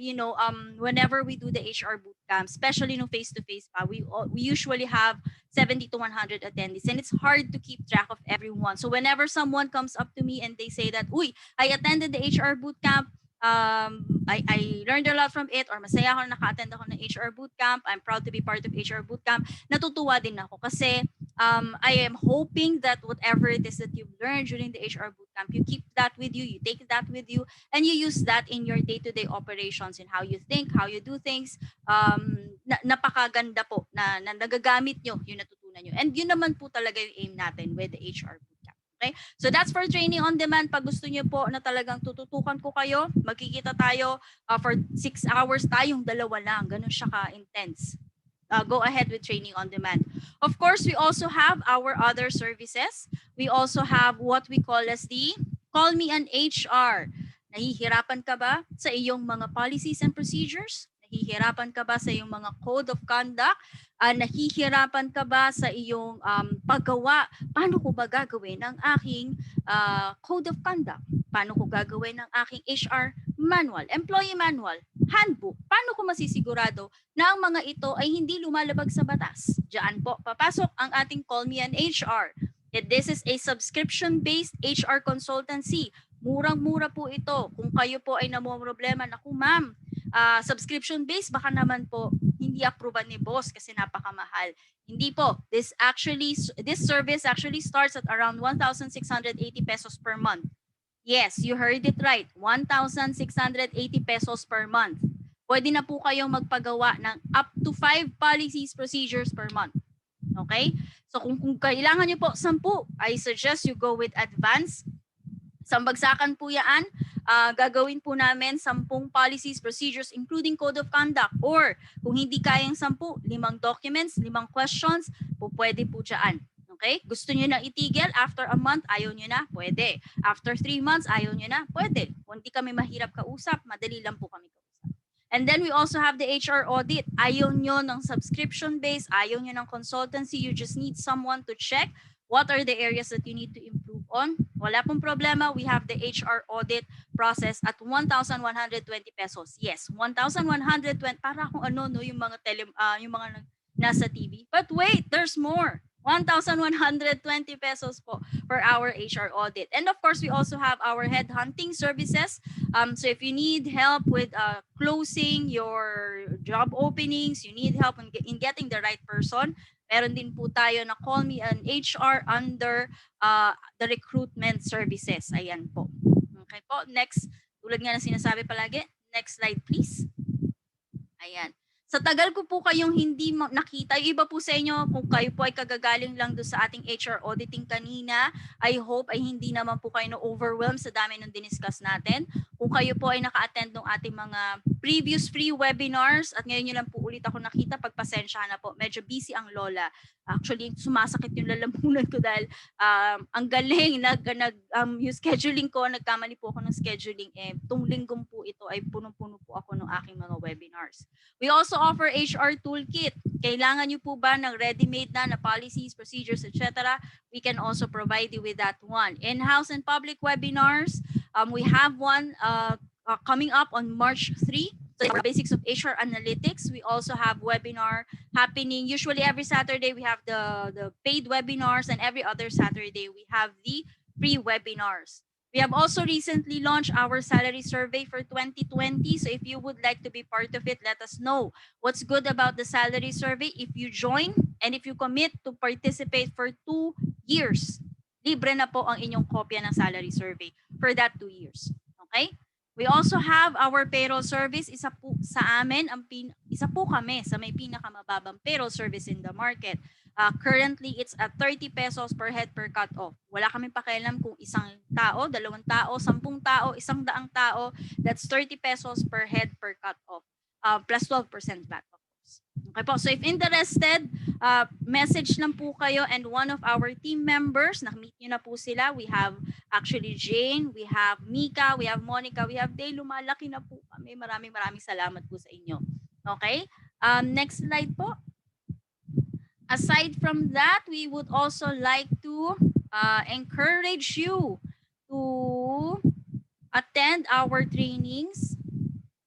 whenever we do the HR bootcamp, especially no face-to-face pa, we usually have 70 to 100 attendees and it's hard to keep track of everyone. So whenever someone comes up to me and they say that, uy, I attended the HR bootcamp, I learned a lot from it, or masaya ako na naka-attend ako ng HR bootcamp, I'm proud to be part of HR bootcamp, natutuwa din ako kasi I am hoping that whatever it is that you've learned during the HR bootcamp, you keep that with you, you take that with you, and you use that in your day-to-day operations, in how you think, how you do things. Napakaganda po na nagagamit nyo yung natutunan nyo. And yun naman po talaga yung aim natin with the HR bootcamp. Okay? So that's for training on demand. Pag gusto nyo po na talagang tututukan ko kayo, magkikita tayo for 6 hours, tayong dalawa lang. Ganun siya ka-intense. Go ahead with training on demand. Of course, we also have our other services. We also have what we call as the Call Me an HR. Nahihirapan ka ba sa iyong mga policies and procedures? Nahihirapan ka ba sa iyong mga code of conduct? Nahihirapan ka ba sa iyong paggawa? Paano ko ba gagawin ang aking code of conduct? Paano ko gagawin ang aking HR manual, employee manual, handbook? Paano ko masisigurado na ang mga ito ay hindi lumalabag sa batas? Diyan po papasok ang ating Call Me an HR. This is a subscription-based HR consultancy. Murang-mura po ito. Kung kayo po ay namomroblema, naku ma'am, subscription-based, baka naman po hindi approval ni boss kasi napakamahal. Hindi po. This service actually starts at around 1,680 pesos per month. Yes, you heard it right. 1,680 pesos per month. Pwede na po kayong magpagawa ng up to 5 policies, procedures per month. Okay? So kung kailangan nyo po 10, I suggest you go with advanced. Sambagsakan po yan. Gagawin po namin 10 policies, procedures, including code of conduct. Or kung hindi kayang 10, 5 documents, 5 questions, po pwede po dyan. Okay? Gusto nyo na itigil after a month, ayaw nyo na, pwede. After 3 months, ayaw nyo na, pwede. Kung hindi kami mahirap kausap, madali lang po kami kausap. And then we also have the HR audit. Ayaw nyo ng subscription-based, ayaw nyo ng consultancy, you just need someone to check what are the areas that you need to improve on. Wala pong problema, we have the HR audit process at 1,120 pesos. Yes, 1,120, para kung yung mga yung mga nasa TV. But wait, there's more. 1,120 pesos po for our HR audit. And of course, we also have our headhunting services. So if you need help with closing your job openings, you need help in getting the right person, meron din po tayo na Call Me an HR under the recruitment services. Ayan po. Okay po. Next, tulad nga na sinasabi palagi, next slide please. Ayan. Sa tagal ko po kayong hindi nakita, yung iba po sa inyo, kung kayo po ay kagagaling lang doon sa ating HR auditing kanina, I hope ay hindi naman po kayo na-overwhelm sa dami ng diniscuss natin. Kung kayo po ay naka-attend ng ating mga previous free webinars at ngayon nyo lang po ulit ako nakita, pagpasensya na po. Medyo busy ang lola. Actually, sumasakit yung lalamunan ko dahil ang galing, yung scheduling ko, nagkamali po ako ng scheduling. Itong linggong po ito ay punong-puno po ako ng aking mga webinars. We also offer HR toolkit. Kailangan nyo po ba ng ready-made na policies, procedures, etc.? We can also provide you with that one. In-house and public webinars, We have one coming up on March 3. So basics of HR analytics. We also have webinar happening. Usually every Saturday we have the paid webinars, and every other Saturday we have the free webinars. We have also recently launched our salary survey for 2020. So if you would like to be part of it, let us know. What's good about the salary survey? If you join and if you commit to participate for 2 years, libre na po ang inyong kopya ng salary survey for that 2 years. Okay? We also have our payroll service. Isa po sa amin, isa po kami sa may pinakamababang payroll service in the market. Currently, it's at 30 pesos per head per cut-off. Wala kaming pakialam kung isang tao, 2 tao, 10 tao, 100 tao. That's 30 pesos per head per cut-off. Plus 12% VAT, of course. Okay po. So if interested, message lang po kayo, and one of our team members, na-meet nyo na po sila. We have actually Jane, we have Mika, we have Monica, we have Day. Lumalaki na po kami. Maraming salamat po sa inyo. Okay? Next slide po. Aside from that, we would also like to encourage you to attend our trainings.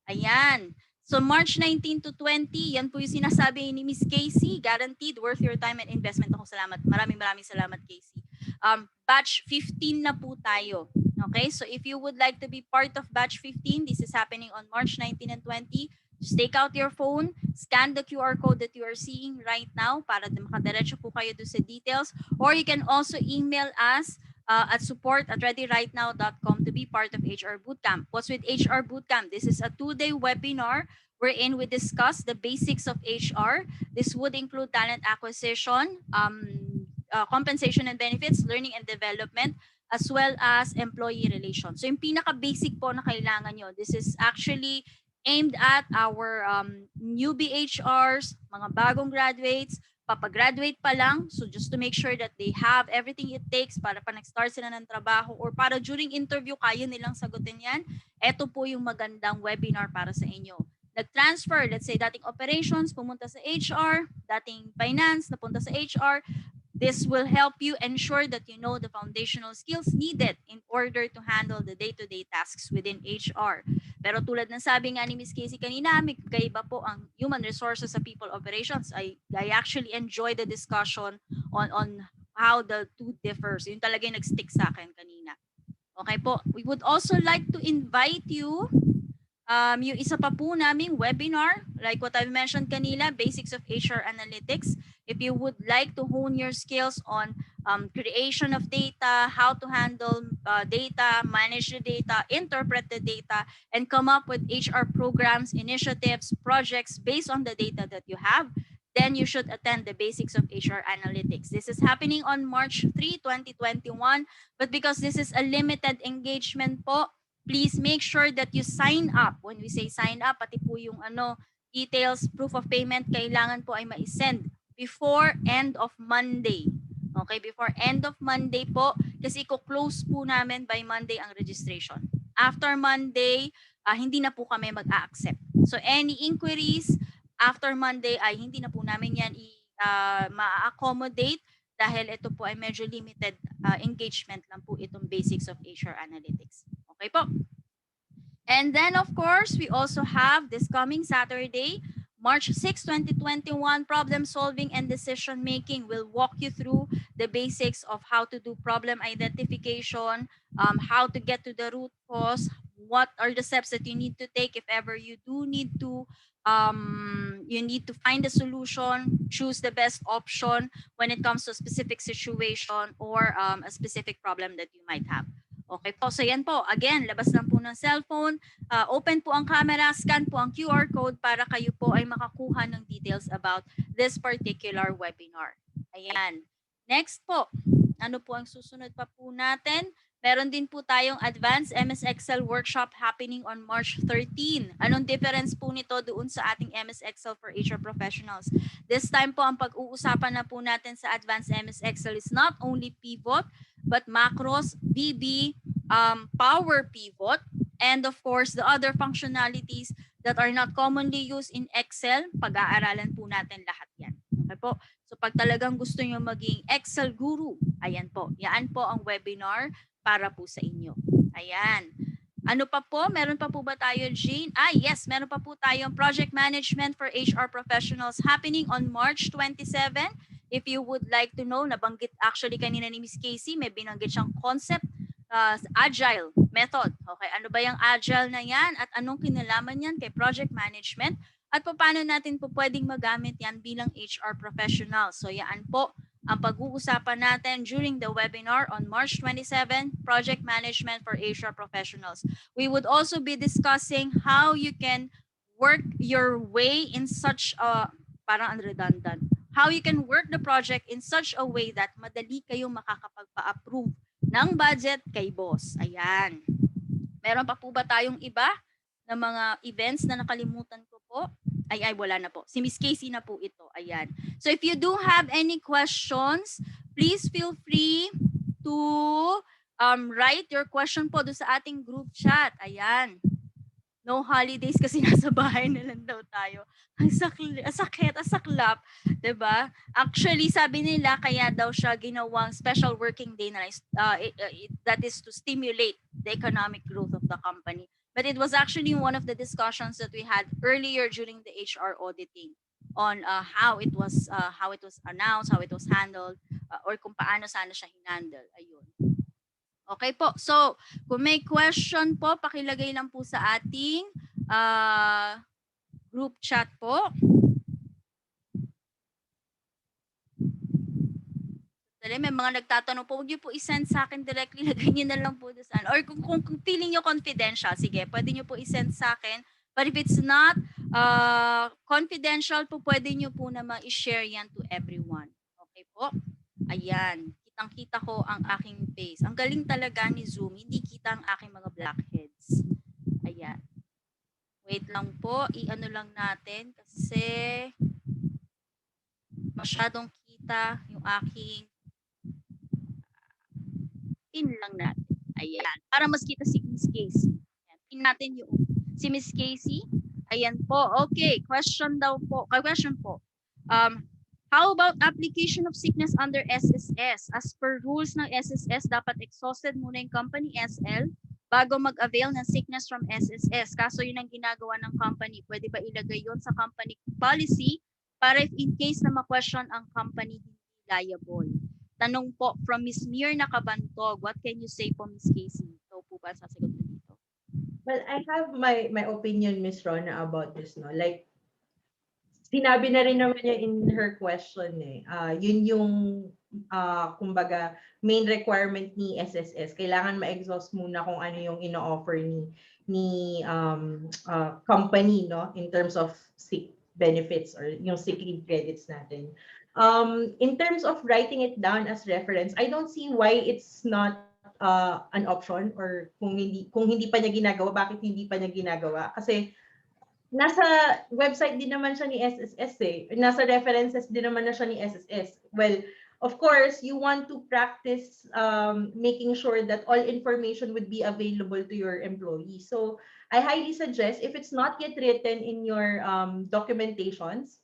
Ayan. So March 19 to 20, yan po yung sinasabi ni Miss Casey, guaranteed, worth your time and investment. Ako salamat. Maraming salamat, Casey. Batch 15 na po tayo. Okay, so if you would like to be part of batch 15, this is happening on March 19 and 20. Just take out your phone, scan the QR code that you are seeing right now para makadiretso po kayo doon sa details. Or you can also email us at support@readyrightnow.com to be part of HR Bootcamp. What's with HR Bootcamp? This is a 2-day webinar wherein we discuss the basics of HR. This would include talent acquisition, compensation and benefits, learning and development, as well as employee relations. So yung pinaka-basic po na kailangan nyo, this is actually aimed at our newbie HRs, mga bagong graduates, papagraduate pa lang. So just to make sure that they have everything it takes para pa nag-start sila ng trabaho, or para during interview kaya nilang sagutin yan. Ito po yung magandang webinar para sa inyo. Nag-transfer, let's say dating operations, pumunta sa HR, dating finance, napunta sa HR. This will help you ensure that you know the foundational skills needed in order to handle the day-to-day tasks within HR. Pero tulad ng sabi nga ni Ms. Casey kanina, may kaiba po ang human resources sa people operations. I actually enjoy the discussion on how the two differs. Yun talaga yung nag-stick sa akin kanina. Okay po. We would also like to invite you yung isa pa po naming webinar, like what I've mentioned kanina, basics of HR analytics. If you would like to hone your skills on creation of data, how to handle data, manage the data, interpret the data, and come up with HR programs, initiatives, projects based on the data that you have, then you should attend the basics of HR analytics. This is happening on March 3, 2021. But because this is a limited engagement po, please make sure that you sign up. When we say sign up, pati po yung details, proof of payment, kailangan po ay ma-send before end of Monday. Okay, before end of Monday po, kasi i-close po namin by Monday ang registration. After Monday, hindi na po kami mag-a-accept. So any inquiries after Monday ay hindi na po namin yan ma-accommodate dahil ito po ay medyo limited engagement lang po itong basics of HR analytics. Okay po. And then of course, we also have this coming Saturday, March 6, 2021, problem solving and decision making. Will walk you through the basics of how to do problem identification, how to get to the root cause, what are the steps that you need to take if ever you do need to find a solution, choose the best option when it comes to a specific situation or a specific problem that you might have. Okay po, so yan po, again, labas lang po ng cellphone, open po ang camera, scan po ang QR code para kayo po ay makakuha ng details about this particular webinar. Ayan. Next po, ano po ang susunod pa po natin? Meron din po tayong advanced Msxl workshop happening on March 13. Anong difference po nito doon sa ating Msxl for HR professionals? This time po, ang pag-uusapan na po natin sa advanced Msxl is not only pivot, but macros, VB, power pivot, and of course, the other functionalities that are not commonly used in Excel. Pag-aaralan po natin lahat yan. Okay po? So pag talagang gusto nyo maging Excel guru, ayan po. Yan po ang webinar para po sa inyo. Ayan. Ano pa po? Meron pa po ba tayo, Jean? Yes, meron pa po tayong project management for HR professionals happening on March 27. If you would like to know, nabanggit actually kanina ni Miss Casey, may binanggit siyang concept, agile method. Okay, ano ba yung agile na yan at anong kinalaman yan kay project management at paano natin po pwedeng magamit yan bilang HR professional. So yan po ang pag-uusapan natin during the webinar on March 27, Project Management for HR Professionals. We would also be discussing how you can work your way in such a, parang redundant, how you can work the project in such a way that madali kayong makakapagpa-approve ng budget kay boss. Ayan. Meron pa po ba tayong iba na mga events na nakalimutan ko po? Ay, wala na po. Si Miss Casey na po ito. Ayan. So if you do have any questions, please feel free to write your question po doon sa ating group chat. Ayan. No holidays kasi nasa bahay na lang daw tayo. Ang sakit, ang saklap. Diba? Actually, sabi nila, kaya daw siya ginawang special working day na that is to stimulate the economic growth of the company. But it was actually one of the discussions that we had earlier during the HR auditing on how it was announced, how it was handled, or kung paano sana siya hinandle. Ayun. Okay po. So, kung may question po, pakilagay lang po sa ating group chat po. Dali, may mga nagtatanong po, huwag niyo po i-send sa akin directly, lagay niyo na lang po doon. Or kung feeling niyo confidential, sige, pwede niyo po i-send sa akin. But if it's not confidential po, pwede niyo po naman i-share yan to everyone. Okay po? Ayan. Kitang-kita ko ang aking face. Ang galing talaga ni Zoom, hindi kita ang aking mga blackheads. Ayan. Wait lang po, i-ano lang natin kasi masyadong kita yung aking pin lang natin. Ayan. Para mas kita si Miss Casey. Ayan. Pin natin yung si Miss Casey. Ayan po. Okay. Question daw po. Question po. How about application of sickness under SSS? As per rules ng SSS, dapat exhausted muna yung company SL bago mag-avail ng sickness from SSS. Kaso yun ang ginagawa ng company. Pwede ba ilagay yun sa company policy para if in case na ma-question ang company, hindi liable? Tanong po from Ms. Mirna Cabantog. What can you say po, Ms. Casey? Ito po ba sasagot mo dito? Well, I have my opinion, Miss Rona, about this, no? Like, sinabi na rin naman niya in her question eh. Yun yung, kumbaga, main requirement ni SSS. Kailangan ma-exhaust muna kung ano yung ino-offer ni company, no? In terms of sick benefits or yung sick leave credits natin. In terms of writing it down as reference, I don't see why it's not an option, or kung hindi pa niya ginagawa, bakit hindi pa niya ginagawa? Kasi nasa website din naman siya ni SSS eh. Nasa references din naman na siya ni SSS. Well, of course, you want to practice making sure that all information would be available to your employees. So I highly suggest, if it's not yet written in your documentations,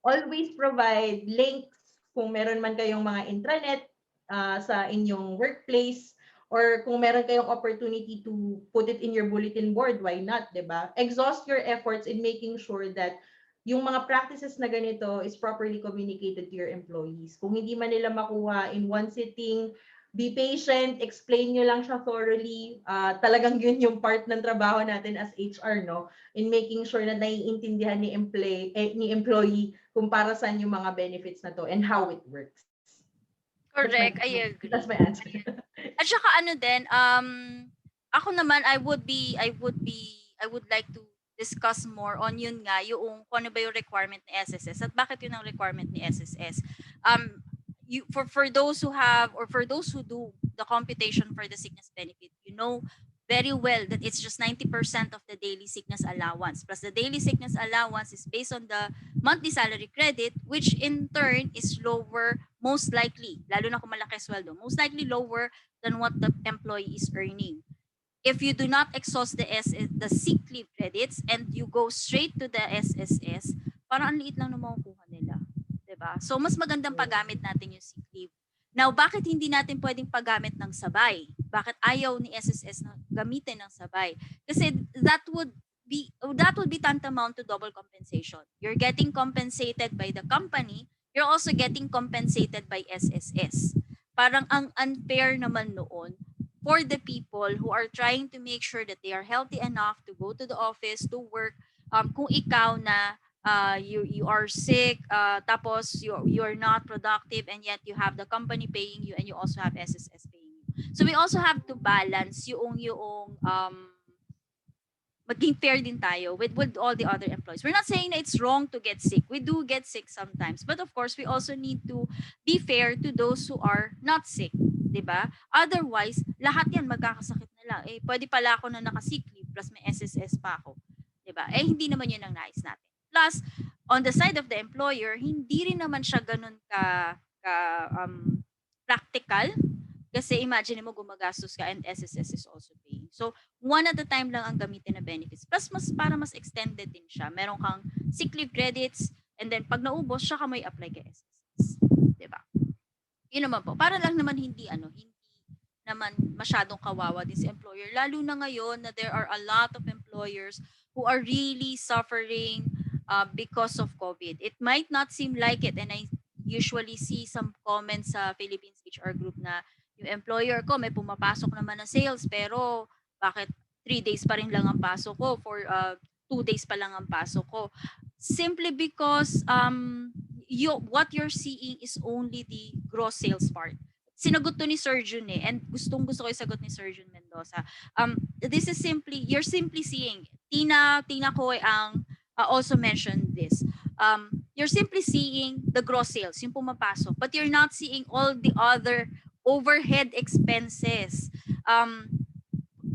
always provide links kung meron man kayong mga intranet sa inyong workplace, or kung meron kayong opportunity to put it in your bulletin board, why not, diba? Exhaust your efforts in making sure that yung mga practices na ganito is properly communicated to your employees. Kung hindi man nila makuha in one sitting, be patient, explain nyo lang siya thoroughly. Talagang yun yung part ng trabaho natin as HR, no? In making sure na naiintindihan ni employee kung para saan yung mga benefits na to and how it works. Correct, I agree. That's my answer. At saka ano din, ako naman I would like to discuss more on yun nga, yung kung ano ba yung requirement ni SSS at bakit yun ang requirement ni SSS. For those who have, or for those who do the computation for the sickness benefit, you know very well that it's just 90% of the daily sickness allowance. Plus the daily sickness allowance is based on the monthly salary credit, which in turn is lower, most likely, lalo na kung malaki sweldo, most likely lower than what the employee is earning. If you do not exhaust the sick leave credits and you go straight to the SSS, parang ang liit lang na makukuha nila. Diba? So mas magandang paggamit natin yung sick leave. Now, bakit hindi natin pwedeng paggamit ng sabay? Bakit ayaw ni SSS na gamitin ng sabay? Kasi that would be tantamount to double compensation. You're getting compensated by the company, you're also getting compensated by SSS. Parang ang unfair naman noon for the people who are trying to make sure that they are healthy enough to go to the office, to work. Kung ikaw na you are sick, tapos you're not productive, and yet you have the company paying you and you also have SSS paying you. So we also have to balance yung maging fair din tayo with all the other employees. We're not saying that it's wrong to get sick. We do get sick sometimes. But of course, we also need to be fair to those who are not sick. 'Di ba? Otherwise, lahat yan magkakasakit na lang. Eh, pwede pala ako na naka-sick leave plus may SSS pa ako. 'Di ba? Eh, hindi naman yun ang nais natin. Plus, on the side of the employer, hindi rin naman siya ganun practical. Kasi imagine mo gumagastos ka and SSS is also paying. So, one at a time lang ang gamitin na benefits. Plus, para mas extended din siya. Meron kang sick leave credits and then pag naubos, siya ka may apply kay SSS. Diba? Yun naman po. Para lang naman hindi naman masyadong kawawa din si employer. Lalo na ngayon na there are a lot of employers who are really suffering because of COVID. It might not seem like it, and I usually see some comments sa Philippines HR group na yung employer ko may pumapasok naman na sales pero bakit 3 days pa rin lang ang pasok ko, for 2 days pa lang ang pasok ko. Simply because what you're seeing is only the gross sales part. Sinagot to ni Sir Jun and gusto ko isagot ni Sir Jun Mendoza. This is you're simply seeing, Tina Koy ang also mentioned this. You're simply seeing the gross sales, yung pumapasok, but you're not seeing all the other overhead expenses.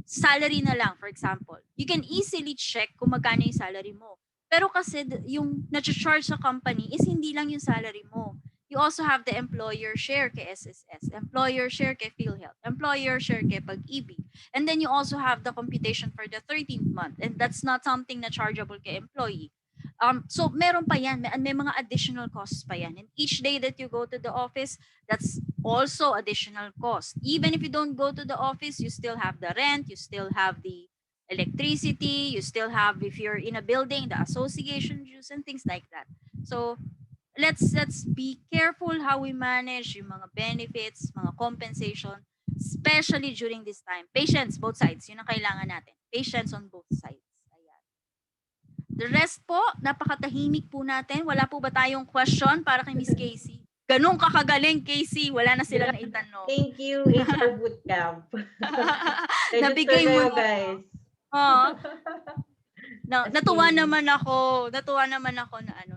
Salary na lang, for example. You can easily check kung magkano yung salary mo. Pero kasi yung na-charge sa company is hindi lang yung salary mo. You also have the employer share kay SSS, employer share kay PhilHealth, employer share kay Pag-ibig. And then you also have the computation for the 13th month, and that's not something na chargeable kay employee. So meron pa yan, may mga additional costs pa yan. And each day that you go to the office, that's also additional cost. Even if you don't go to the office, you still have the rent, you still have the electricity, you still have, if you're in a building, the association dues and things like that. So let's be careful how we manage yung mga benefits, mga compensation, especially during this time. Patience, both sides. Yun ang kailangan natin. Patience on both sides. The rest po, napakatahimik po natin. Wala po ba tayong question para kay Miss Casey? Ganun kakagaling, Casey. Wala na sila na itanong. Thank you, HR Bootcamp. Nabigay mo na, guys. Natuwa naman ako na ano.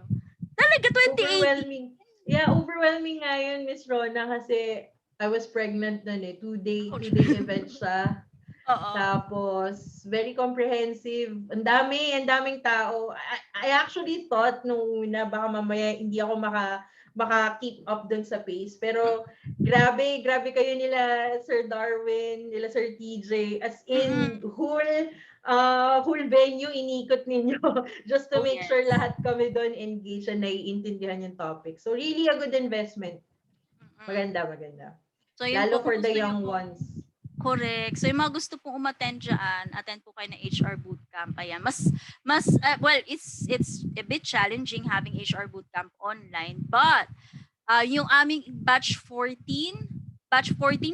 Talaga 2018. Overwhelming. Yeah, overwhelming nga yun, Miss Rona, kasi I was pregnant nun eh. 2-day event siya. Tapos, very comprehensive. Ang daming tao. I actually thought nung una, baka mamaya hindi ako maka-keep up dun sa pace. Pero, grabe kayo nila Sir Darwin, nila Sir TJ. As in, whole venue inikot ninyo just to make sure lahat kami doon engaged and naiintindihan yung topic. So, really a good investment. Maganda. So, lalo for the young ones. Correct. So, yung mga gusto pong umattend dyan, attend po kayo na HR Bootcamp. Ayan. Well, it's a bit challenging having HR Bootcamp online. But, yung aming batch 14,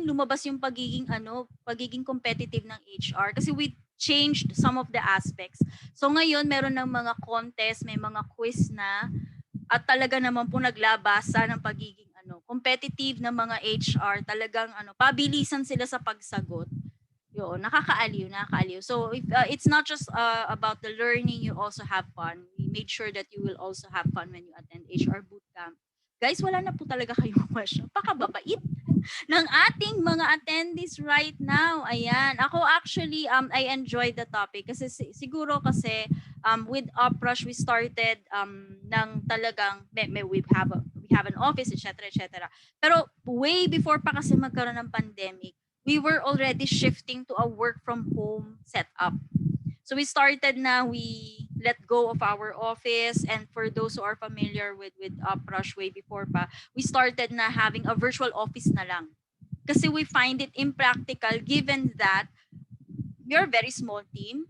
lumabas yung pagiging competitive ng HR. Kasi we changed some of the aspects. So, ngayon, meron ng mga contest, may mga quiz na, at talaga naman po naglabasa ng pagiging competitive na mga HR, talagang pabilisan sila sa pagsagot. Yun, nakakaaliw. So it's not just about the learning, you also have fun. We made sure that you will also have fun when you attend HR Bootcamp. Guys, wala na po talaga kayong question. Pakababait ng ating mga attendees right now. Ayan. Ako actually, I enjoyed the topic kasi siguro kasi with Uprush, we started ng talagang, we have an office, etc. Pero way before pa kasi magkaroon ng pandemic, we were already shifting to a work from home setup. So we started na, we let go of our office, and for those who are familiar with Uprush way before pa, we started na having a virtual office na lang. Kasi we find it impractical given that we're a very small team,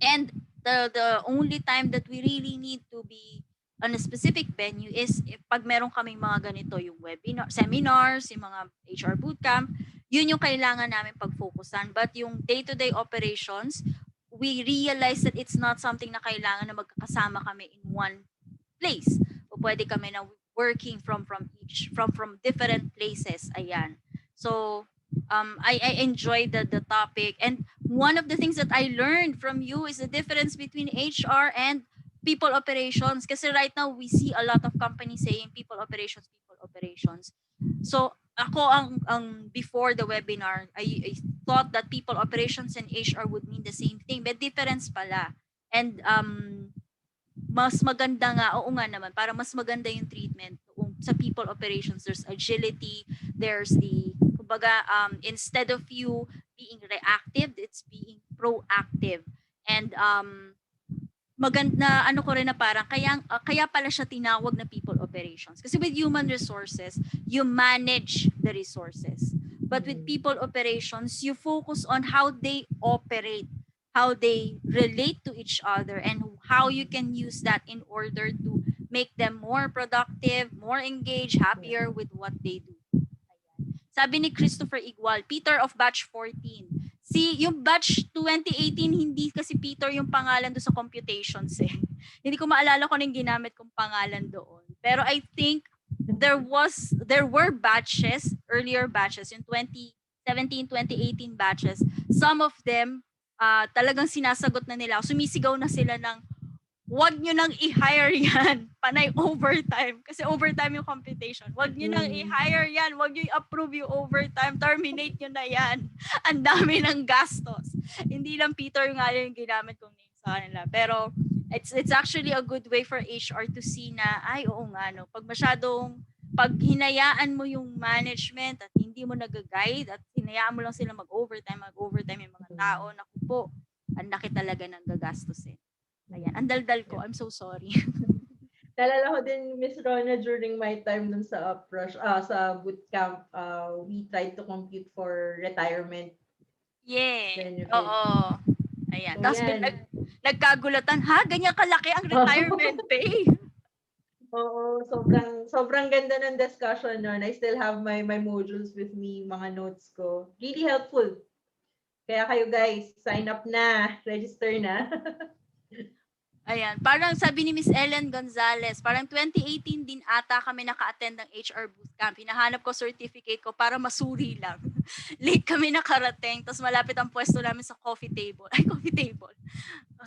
and the only time that we really need to be on a specific venue is if pag meron kaming mga ganito, yung webinar, seminars, yung mga HR bootcamp, yun yung kailangan namin pag-focusan. But yung day-to-day operations, we realize that it's not something na kailangan na magkakasama kami in one place. O pwede kami na working from different places. Ayan. So I enjoyed the topic, and one of the things that I learned from you is the difference between HR and people operations. Kasi right now we see a lot of companies saying people operations. So ako ang before the webinar, I thought that people operations and HR would mean the same thing, but difference pala. And mas maganda nga, oo nga naman, para mas maganda yung treatment sa people operations. There's agility, there's the, kumbaga, instead of you being reactive, it's being proactive. And maganda, ano ko rin na parang, kaya pala siya tinawag na people operations. Kasi with human resources, you manage the resources. But with people operations, you focus on how they operate, how they relate to each other, and how you can use that in order to make them more productive, more engaged, happier with what they do. Ayan. Sabi ni Christopher Igual, Peter of batch 14. Yung batch 2018, hindi kasi Peter yung pangalan doon sa computations eh. Hindi ko maalala kung anong ginamit kong pangalan doon. Pero I think there were batches, earlier batches, yung 2017, 2018 batches. Some of them, talagang sinasagot na nila, sumisigaw na sila ng, wag nyo nang i-hire yan, panay overtime. Kasi overtime yung computation. Wag nyo nang i-hire yan, wag nyo i-approve yung overtime, terminate nyo na yan. Ang dami ng gastos. Hindi lang Peter nga yung ginamit kong name sa kanila. Pero it's actually a good way for HR to see na, ay oo nga, no, pag hinayaan mo yung management at hindi mo nag-guide at hinayaan mo lang sila mag-overtime yung mga tao, naku po, ang laki talaga ng gagastusin. Ayan, ang daldal ko. I'm so sorry. Nalala ko din, Miss Rona, during my time dun sa Uprush, sa bootcamp, we tried to compute for retirement. Yeah. Benefit. Oo. Ayan. So, Tapos nagkagulatan, ha? Ganyan kalaki ang retirement pay? Oo, sobrang ganda ng discussion nun. I still have my modules with me, mga notes ko. Really helpful. Kaya kayo guys, sign up na, register na. Ayan, parang sabi ni Miss Ellen Gonzalez, parang 2018 din ata kami naka-attend ng HR bootcamp. Hinahanap ko certificate ko para masuri lang. Late kami nakarating, tapos malapit ang pwesto namin sa coffee table. Ay, coffee table.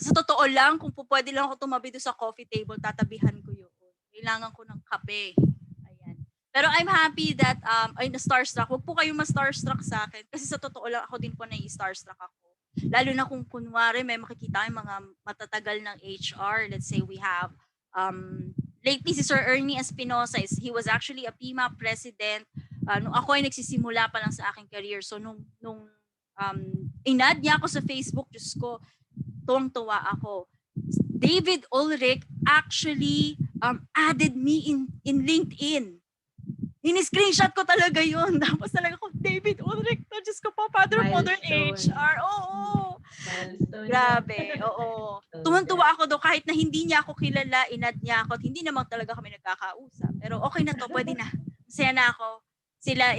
Sa totoo lang, kung pwede lang ako tumabi doon sa coffee table, tatabihan ko yun. Kailangan ko ng kape. Ayan. Pero I'm happy that, na-starstruck. Huwag po kayong ma-starstruck sa akin. Kasi sa totoo lang, ako din po na-starstruck ako. Lalo na kung kunwari may makikita yung mga matatagal ng HR. Let's say we have lately si Sir Ernie Espinosa, he was actually a PMA president nung ako ay nagsisimula pa lang sa aking career. So nung inad niya ako sa Facebook, Diyos ko, tuwang-tuwa ako. David Ulrich actually added me in LinkedIn. Ini-screenshot ko talaga yun. Tapos talaga ko, David Ulrich, no, Diyos ko po, Father of Modern HR. Oo. Milestone. Grabe, oo. Tuwan-tuwa ako doon kahit na hindi niya ako kilala, inad niya ako, at hindi naman talaga kami nagkakausap. Pero okay na to, pwede na. Masaya na ako. Sila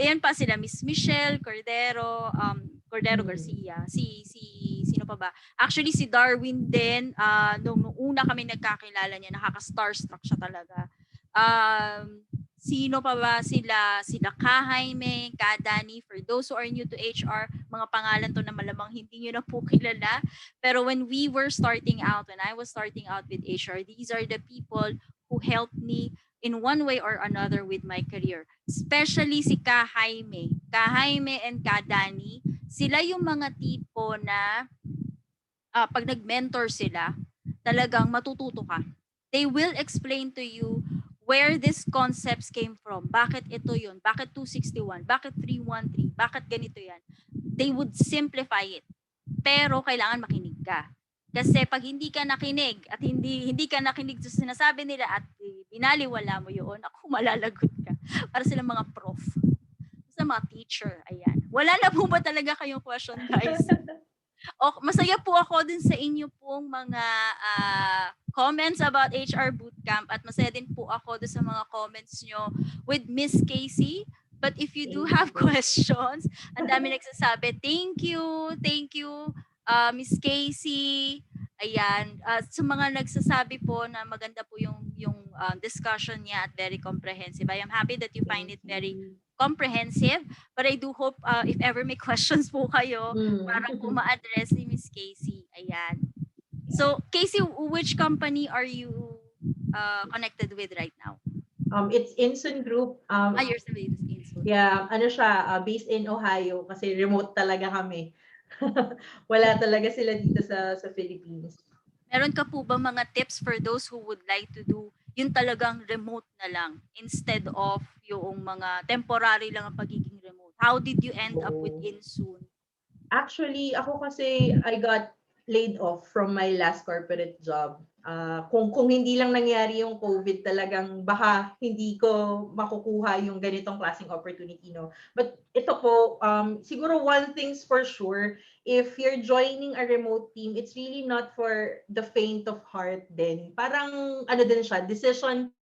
Miss Msxl, Cordero Garcia, sino pa ba? Actually, si Darwin din, nung una kami nagkakilala niya, nakaka-starstruck siya talaga. Sino pa ba sila Ka Jaime, Ka Dani, for those who are new to HR, mga pangalan to na malamang hindi nyo na po kilala. Pero when I was starting out with HR, these are the people who helped me in one way or another with my career. Especially si Ka Jaime and Ka Dani, sila yung mga tipo na pag nag-mentor sila, talagang matututo ka. They will explain to you where these concepts came from. Bakit ito yun? Bakit 261? Bakit 313? Bakit ganito yan? They would simplify it. Pero kailangan makinig ka. Kasi pag hindi ka nakinig at hindi ka nakinig sa sinasabi nila at binaliwala mo yun, ako malalagot ka. Para silang mga prof. So sa mga teacher. Ayan. Wala na po ba talaga kayong question, guys? Masaya po ako din sa inyo pong mga comments about HR Bootcamp at masaya din po ako doon sa mga comments nyo with Miss Casey. But if you do have questions, ang dami nagsasabi, thank you, Miss Casey. Ayan, sa mga nagsasabi po na maganda po yung discussion niya at very comprehensive. I am happy that you find it very comprehensive, but I do hope if ever may questions po kayo, para po ma-address ni Miss Casey. Ayan. So, Casey, which company are you connected with right now? It's Insun Group. You're sa Insun. Yeah, ano siya, based in Ohio kasi remote talaga kami. Wala talaga sila dito sa Philippines. Meron ka po ba mga tips for those who would like to do yung talagang remote na lang instead of yung mga temporary lang ang pagiging remote? How did you end up with Insun? Actually, ako kasi I got laid off from my last corporate job. Kung hindi lang nangyari yung COVID, talagang baka hindi ko makukuha yung ganitong klaseng opportunity, no? But ito po, siguro one thing's for sure, if you're joining a remote team, it's really not for the faint of heart din. Parang ano din siya, decision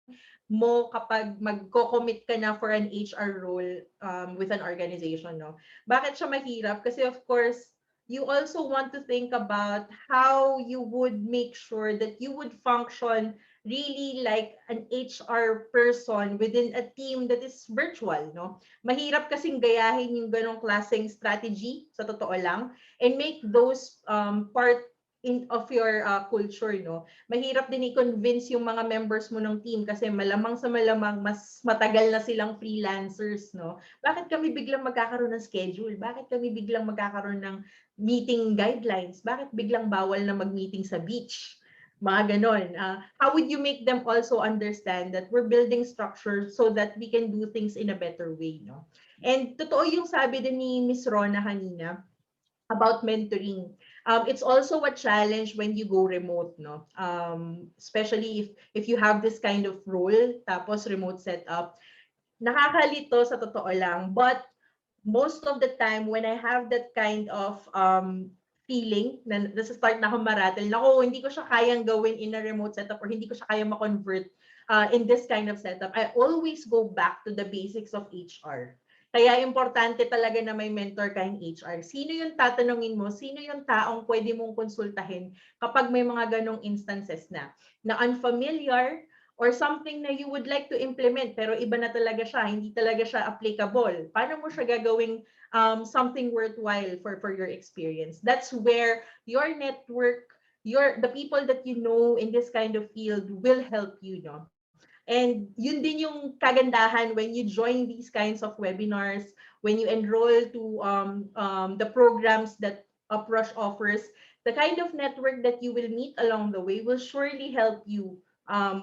mo kapag magko-commit ka na for an HR role with an organization, no? Bakit siya mahirap? Kasi of course, you also want to think about how you would make sure that you would function really like an HR person within a team that is virtual, no? Mahirap kasing gayahin yung ganong klaseng strategy, sa totoo lang, and make those part of your culture, no? Mahirap din i-convince yung mga members mo ng team kasi malamang sa malamang mas matagal na silang freelancers, no? Bakit kami biglang magkakaroon ng schedule? Bakit kami biglang magkakaroon ng meeting guidelines? Bakit biglang bawal na mag-meeting sa beach? Mga ganon. How would you make them also understand that we're building structure so that we can do things in a better way, no? And totoo yung sabi din ni Miss Rona kanina about mentoring. It's also a challenge when you go remote, no? Especially if you have this kind of role, tapos remote setup. Nakakalito sa totoo lang, but most of the time when I have that kind of feeling na nasa start na akong maratel, nako, hindi ko siya kayang gawin in a remote setup or hindi ko siya kayang ma-convert in this kind of setup, I always go back to the basics of HR. Kaya importante talaga na may mentor kayong HR. Sino yung tatanungin mo? Sino yung taong pwede mong konsultahin kapag may mga ganong instances na unfamiliar or something na you would like to implement pero iba na talaga siya, hindi talaga siya applicable. Paano mo siya gagawing something worthwhile for your experience? That's where your network, the people that you know in this kind of field will help you, no? And yun din yung kagandahan when you join these kinds of webinars, when you enroll to the programs that Uprush offers, the kind of network that you will meet along the way will surely help you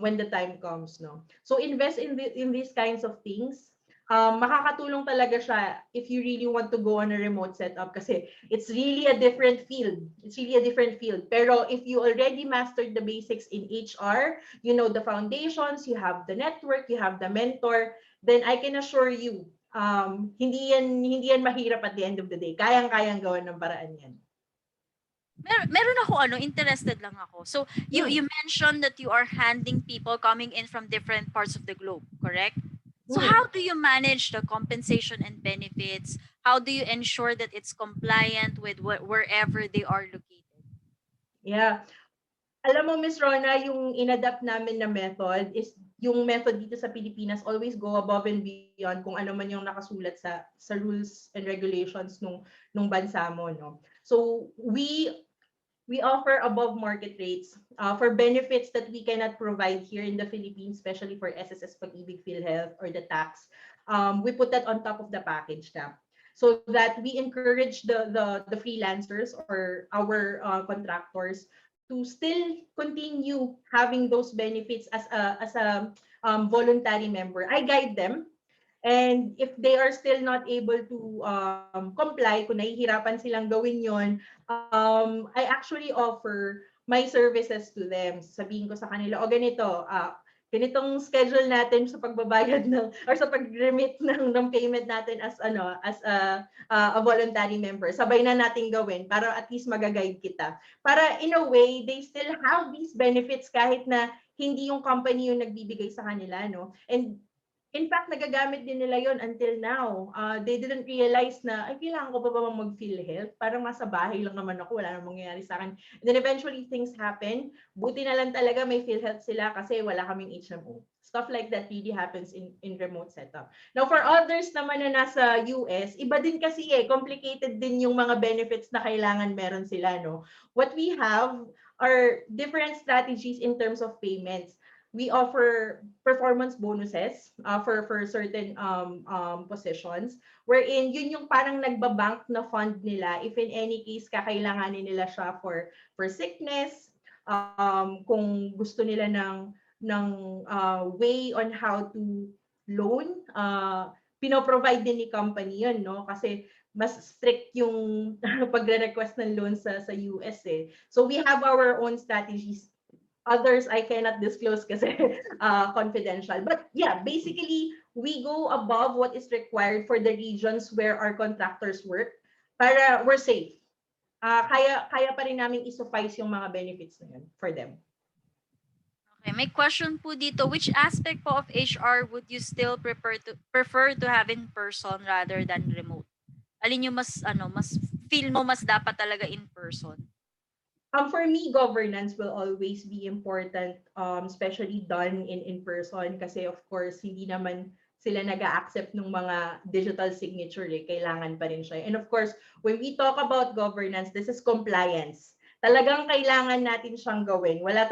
when the time comes, no? So invest in these kinds of things. Makakatulong talaga siya if you really want to go on a remote setup kasi it's really a different field. It's really a different field. Pero if you already mastered the basics in HR, you know the foundations, you have the network, you have the mentor, then I can assure you, hindi yan mahirap at the end of the day. Kayang-kayang gawan ng paraan yan. Meron ako interested lang ako. So you mentioned that you are handling people coming in from different parts of the globe, correct? So how do you manage the compensation and benefits? How do you ensure that it's compliant with wherever they are located? Yeah. Alam mo, Miss Rona, yung inadapt namin na method is yung method dito sa Pilipinas, always go above and beyond kung ano man yung nakasulat sa rules and regulations nung bansa mo, no? So we offer above market rates for benefits that we cannot provide here in the Philippines, especially for SSS Pag-ibig PhilHealth or the tax. We put that on top of the package na. So that we encourage the freelancers or our contractors to still continue having those benefits as a voluntary member. I guide them. And if they are still not able to comply, kung nahihirapan silang gawin yon, I actually offer my services to them. Sabihin ko sa kanila, o ganito, ganitong schedule natin sa pagbabayad ng or sa pag-remit ng payment natin as a voluntary member. Sabay na nating gawin para at least magaguide kita. Para in a way, they still have these benefits kahit na hindi yung company yung nagbibigay sa kanila, no? And in fact, nagagamit din nila yon until now. They didn't realize na, ay, kailangan ko pa ba bang mag-PhilHealth? Parang nasa bahay lang naman ako, wala namang mangyayari sa akin. And then eventually things happen. Buti na lang talaga may PhilHealth sila kasi wala kaming HMO. Stuff like that really happens in remote setup. Now, for others naman na nasa US, iba din kasi complicated din yung mga benefits na kailangan meron sila, no? What we have are different strategies in terms of payments. We offer performance bonuses for certain positions wherein yun yung parang nagbabank na fund nila if in any case kakailanganin nila siya for sickness, kung gusto nila ng way on how to loan, pinoprovide din ni company yun, no? Kasi mas strict yung pagre-request ng loan sa US eh. So we have our own strategies. Others I cannot disclose kasi confidential. But yeah, basically, we go above what is required for the regions where our contractors work para we're safe. Kaya pa rin namin isuffice yung mga benefits na yun for them. Okay, may question po dito. Which aspect po of HR would you still prefer to have in person rather than remote? Alin yung mas feel mo mas dapat talaga in person? For me, governance will always be important, especially done in person kasi of course, hindi naman sila nag-accept ng mga digital signature kailangan pa rin siya. And of course, when we talk about governance, this is compliance. Talagang kailangan natin siyang gawin. Wala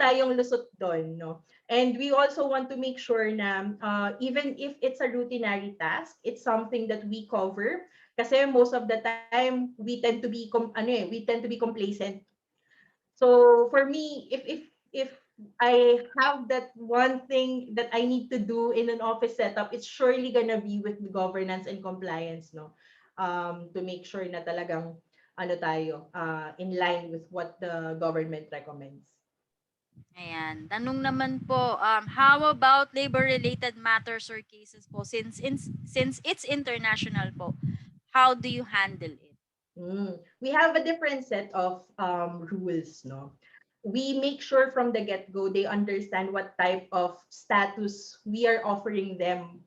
tayong lusot doon, no? And we also want to make sure na even if it's a routinary task, it's something that we cover kasi most of the time we tend to be complacent. So for me, if I have that one thing that I need to do in an office setup, it's surely gonna be with the governance and compliance, no? To make sure na talagang in line with what the government recommends. Ayan. Tanong naman po, how about labor-related matters or cases po? Since it's international po, how do you handle it? We have a different set of rules, no? We make sure from the get-go they understand what type of status we are offering them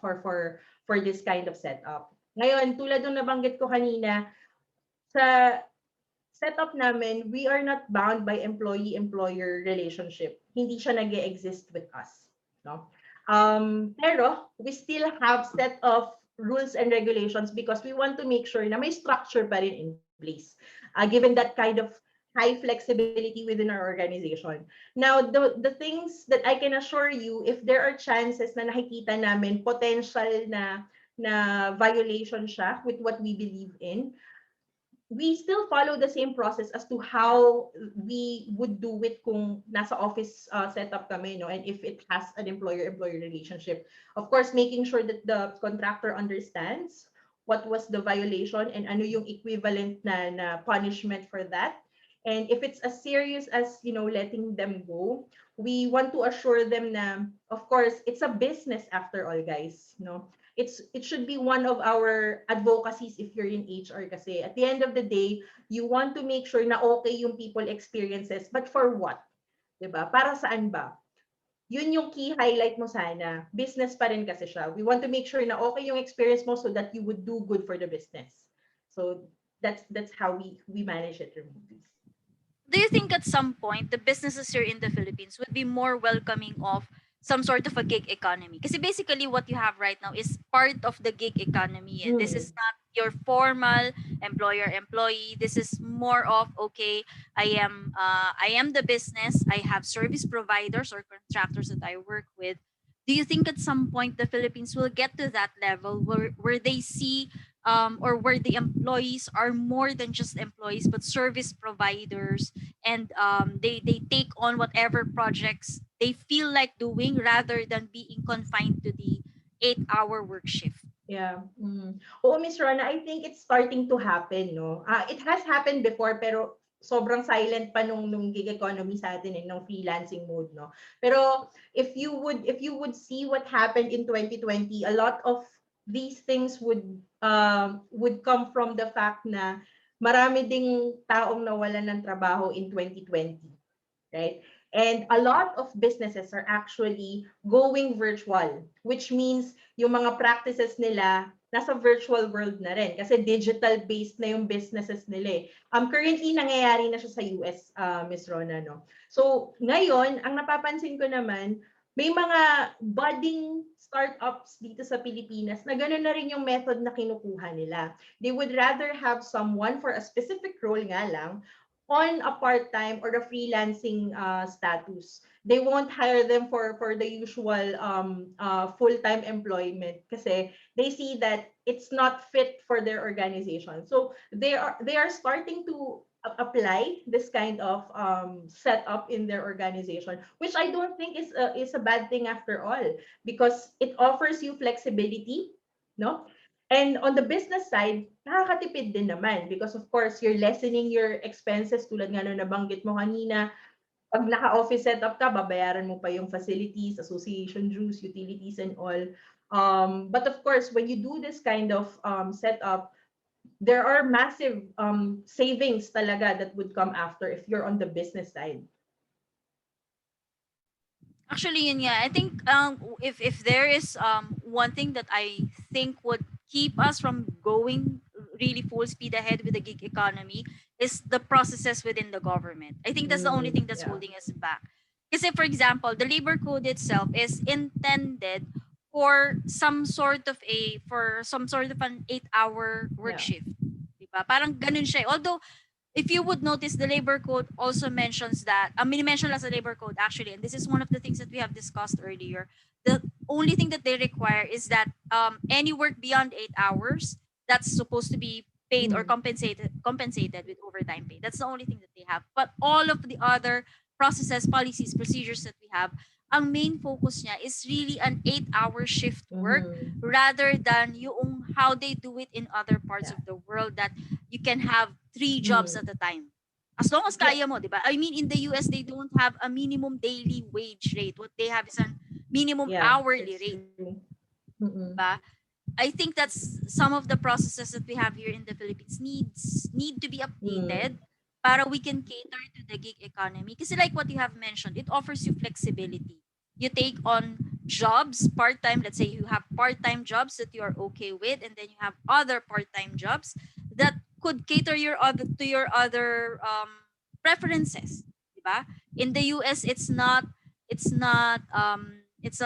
for this kind of setup. Ngayon, tulad ng nabanggit ko kanina, sa setup namin, we are not bound by employee-employer relationship. Hindi siya nag-exist with us, no? Pero we still have set of rules and regulations because we want to make sure na may structure pa rin in place, given that kind of high flexibility within our organization. Now, the things that I can assure you, if there are chances na nakikita namin potential na violation siya with what we believe in, we still follow the same process as to how we would do it kung nasa office setup kami, no? And if it has an employer-employee relationship. Of course, making sure that the contractor understands what was the violation and ano yung equivalent na punishment for that. And if it's as serious as, letting them go, we want to assure them na, of course, it's a business after all, guys, no? It should be one of our advocacies if you're in HR kasi at the end of the day, you want to make sure na okay yung people experiences, but for what? 'Di ba? Para saan ba? Yun yung key highlight mo sana. Business pa rin kasi siya. We want to make sure na okay yung experience mo so that you would do good for the business. So that's how we manage it remotely. Do you think at some point the businesses here in the Philippines would be more welcoming of some sort of a gig economy? Because basically what you have right now is part of the gig economy. And this is not your formal employer-employee. This is more of, okay, I am the business. I have service providers or contractors that I work with. Do you think at some point the Philippines will get to that level where they see or where the employees are more than just employees but service providers, and they take on whatever projects they feel like doing rather than being confined to the 8-hour work shift? Yeah. Oo, Miss Rona, I think it's starting to happen, no? It has happened before, pero sobrang silent pa nung gig economy sa atin nung freelancing mode, no. Pero if you would see what happened in 2020, a lot of these things would come from the fact na marami ding taong nawalan ng trabaho in 2020, right? And a lot of businesses are actually going virtual, which means yung mga practices nila nasa virtual world na rin kasi digital-based na yung businesses nila eh. Currently, nangyayari na siya sa US, Miss Rona, no? So, ngayon, ang napapansin ko naman, may mga budding startups dito sa Pilipinas na gano'n na rin yung method na kinukuha nila. They would rather have someone for a specific role nga lang on a part-time or a freelancing status. They won't hire them for the usual full-time employment kasi they see that it's not fit for their organization. So they are starting to apply this kind of setup in their organization, which I don't think is a bad thing after all because it offers you flexibility, no? And on the business side, nakakatipid din naman because of course, you're lessening your expenses tulad nga nung nabanggit mo kanina. Pag naka-office setup ka, babayaran mo pa yung facilities, association dues, utilities, and all. But of course, when you do this kind of setup, there are massive savings talaga that would come after if you're on the business side. Actually, yun nga. I think if there is one thing that I think would keep us from going really full speed ahead with the gig economy is the processes within the government. I think that's the only thing that's Yeah. holding us back. Because for example, the labor code itself is intended for some sort of an 8-hour work Yeah. shift. Diba? Parang ganun siya. Although if you would notice, the labor code also mentions that, mentioned as a labor code actually, and this is one of the things that we have discussed earlier. The only thing that they require is that any work beyond 8 hours that's supposed to be paid or compensated with overtime pay. That's the only thing that they have. But all of the other processes, policies, procedures that we have, ang main focus niya is really an 8-hour shift work rather than yung how they do it in other parts of the world that you can have 3 jobs at a time. As long as kaya mo, di ba? I mean, in the US, they don't have a minimum daily wage rate. What they have is a minimum hourly rate. Diba? I think that's some of the processes that we have here in the Philippines need to be updated para we can cater to the gig economy. Kasi like what you have mentioned, it offers you flexibility. You take on jobs, part-time, let's say you have part-time jobs that you are okay with, and then you have other part-time jobs that could cater to your other preferences, diba? In the US, it's not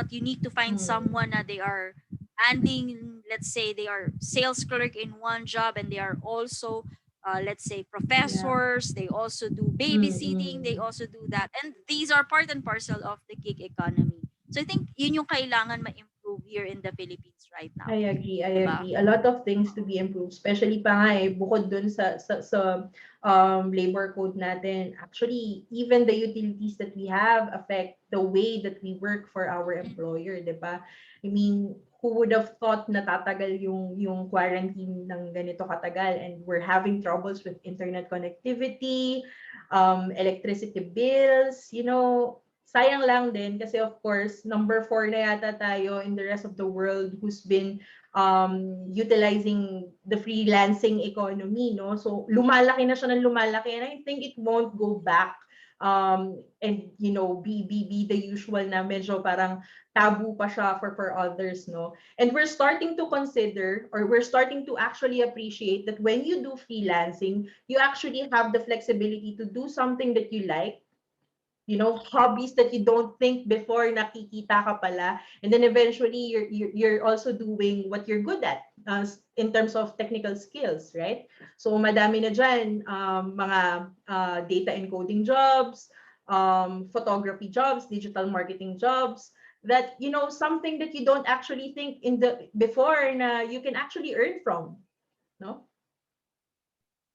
you need to find someone that they are handling, let's say they are sales clerk in one job and they are also let's say professors, they also do babysitting, they also do that, and these are part and parcel of the gig economy. So I think yun yung kailangan ma-improve here in the Philippines right now. I agree. A lot of things to be improved, especially pa nga bukod dun sa labor code natin. Actually, even the utilities that we have affect the way that we work for our employer, 'di ba? I mean, who would have thought na tatagal yung quarantine ng ganito katagal, and we're having troubles with internet connectivity, electricity bills, sayang lang din kasi of course, number 4 na yata tayo in the rest of the world who's been utilizing the freelancing economy, no? So, lumalaki na siya ng lumalaki, and I think it won't go back and be the usual na medyo parang taboo pa siya for others, no? And we're starting to consider, or we're starting to actually appreciate that when you do freelancing, you actually have the flexibility to do something that you like, hobbies that you don't think before nakikita ka pala, and then eventually you're also doing what you're good at in terms of technical skills, right? So madami na dyan mga data encoding jobs, photography jobs, digital marketing jobs, that something that you don't actually think before na you can actually earn from, no?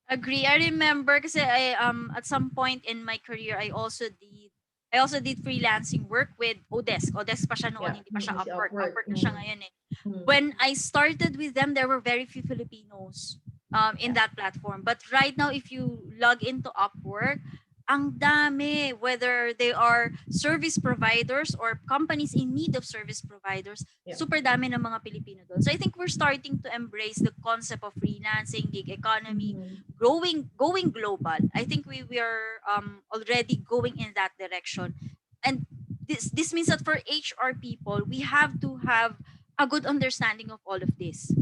Agree. I remember kasi I at some point in my career I also did freelancing work with Odesk. Odesk pa siya noon, hindi pa siya Si Upwork. Upwork. Upwork na siya ngayon eh. When I started with them, there were very few Filipinos in Yeah. that platform. But right now, if you log into Upwork, ang dami, whether they are service providers or companies in need of service providers, Yeah. super dami ng mga Pilipino doon. So I think we're starting to embrace the concept of freelancing, gig economy, Mm-hmm. going global. I think we are already going in that direction. And this means that for HR people, we have to have a good understanding of all of this.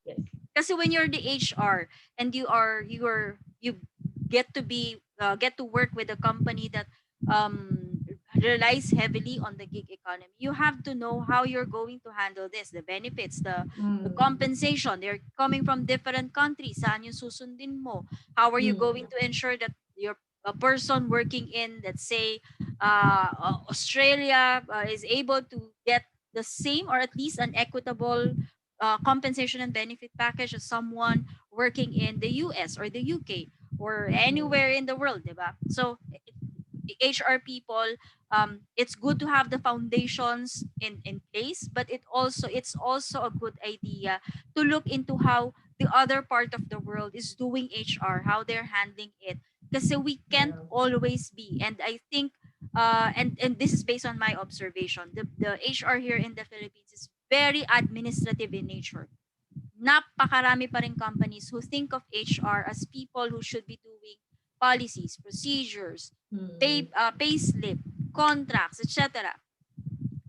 Yes. Kasi when you're the HR and you get to be get to work with a company that relies heavily on the gig economy, you have to know how you're going to handle this, the benefits, the Mm. compensation. They're coming from different countries. Saan yung susundin mo? How are you Mm. going to ensure that your a person working in, let's say, Australia is able to get the same or at least an equitable compensation and benefit package as someone working in the US or the UK or Mm. anywhere in the world, diba? So HR people, it's good to have the foundations in place, but it's also a good idea to look into how the other part of the world is doing HR, how they're handling it. Because we can't Yeah. always be, and I think, and this is based on my observation, the HR here in the Philippines is very administrative in nature. Napakarami pa rin companies who think of HR as people who should be doing policies, procedures, Mm. pay slip, contracts, etc.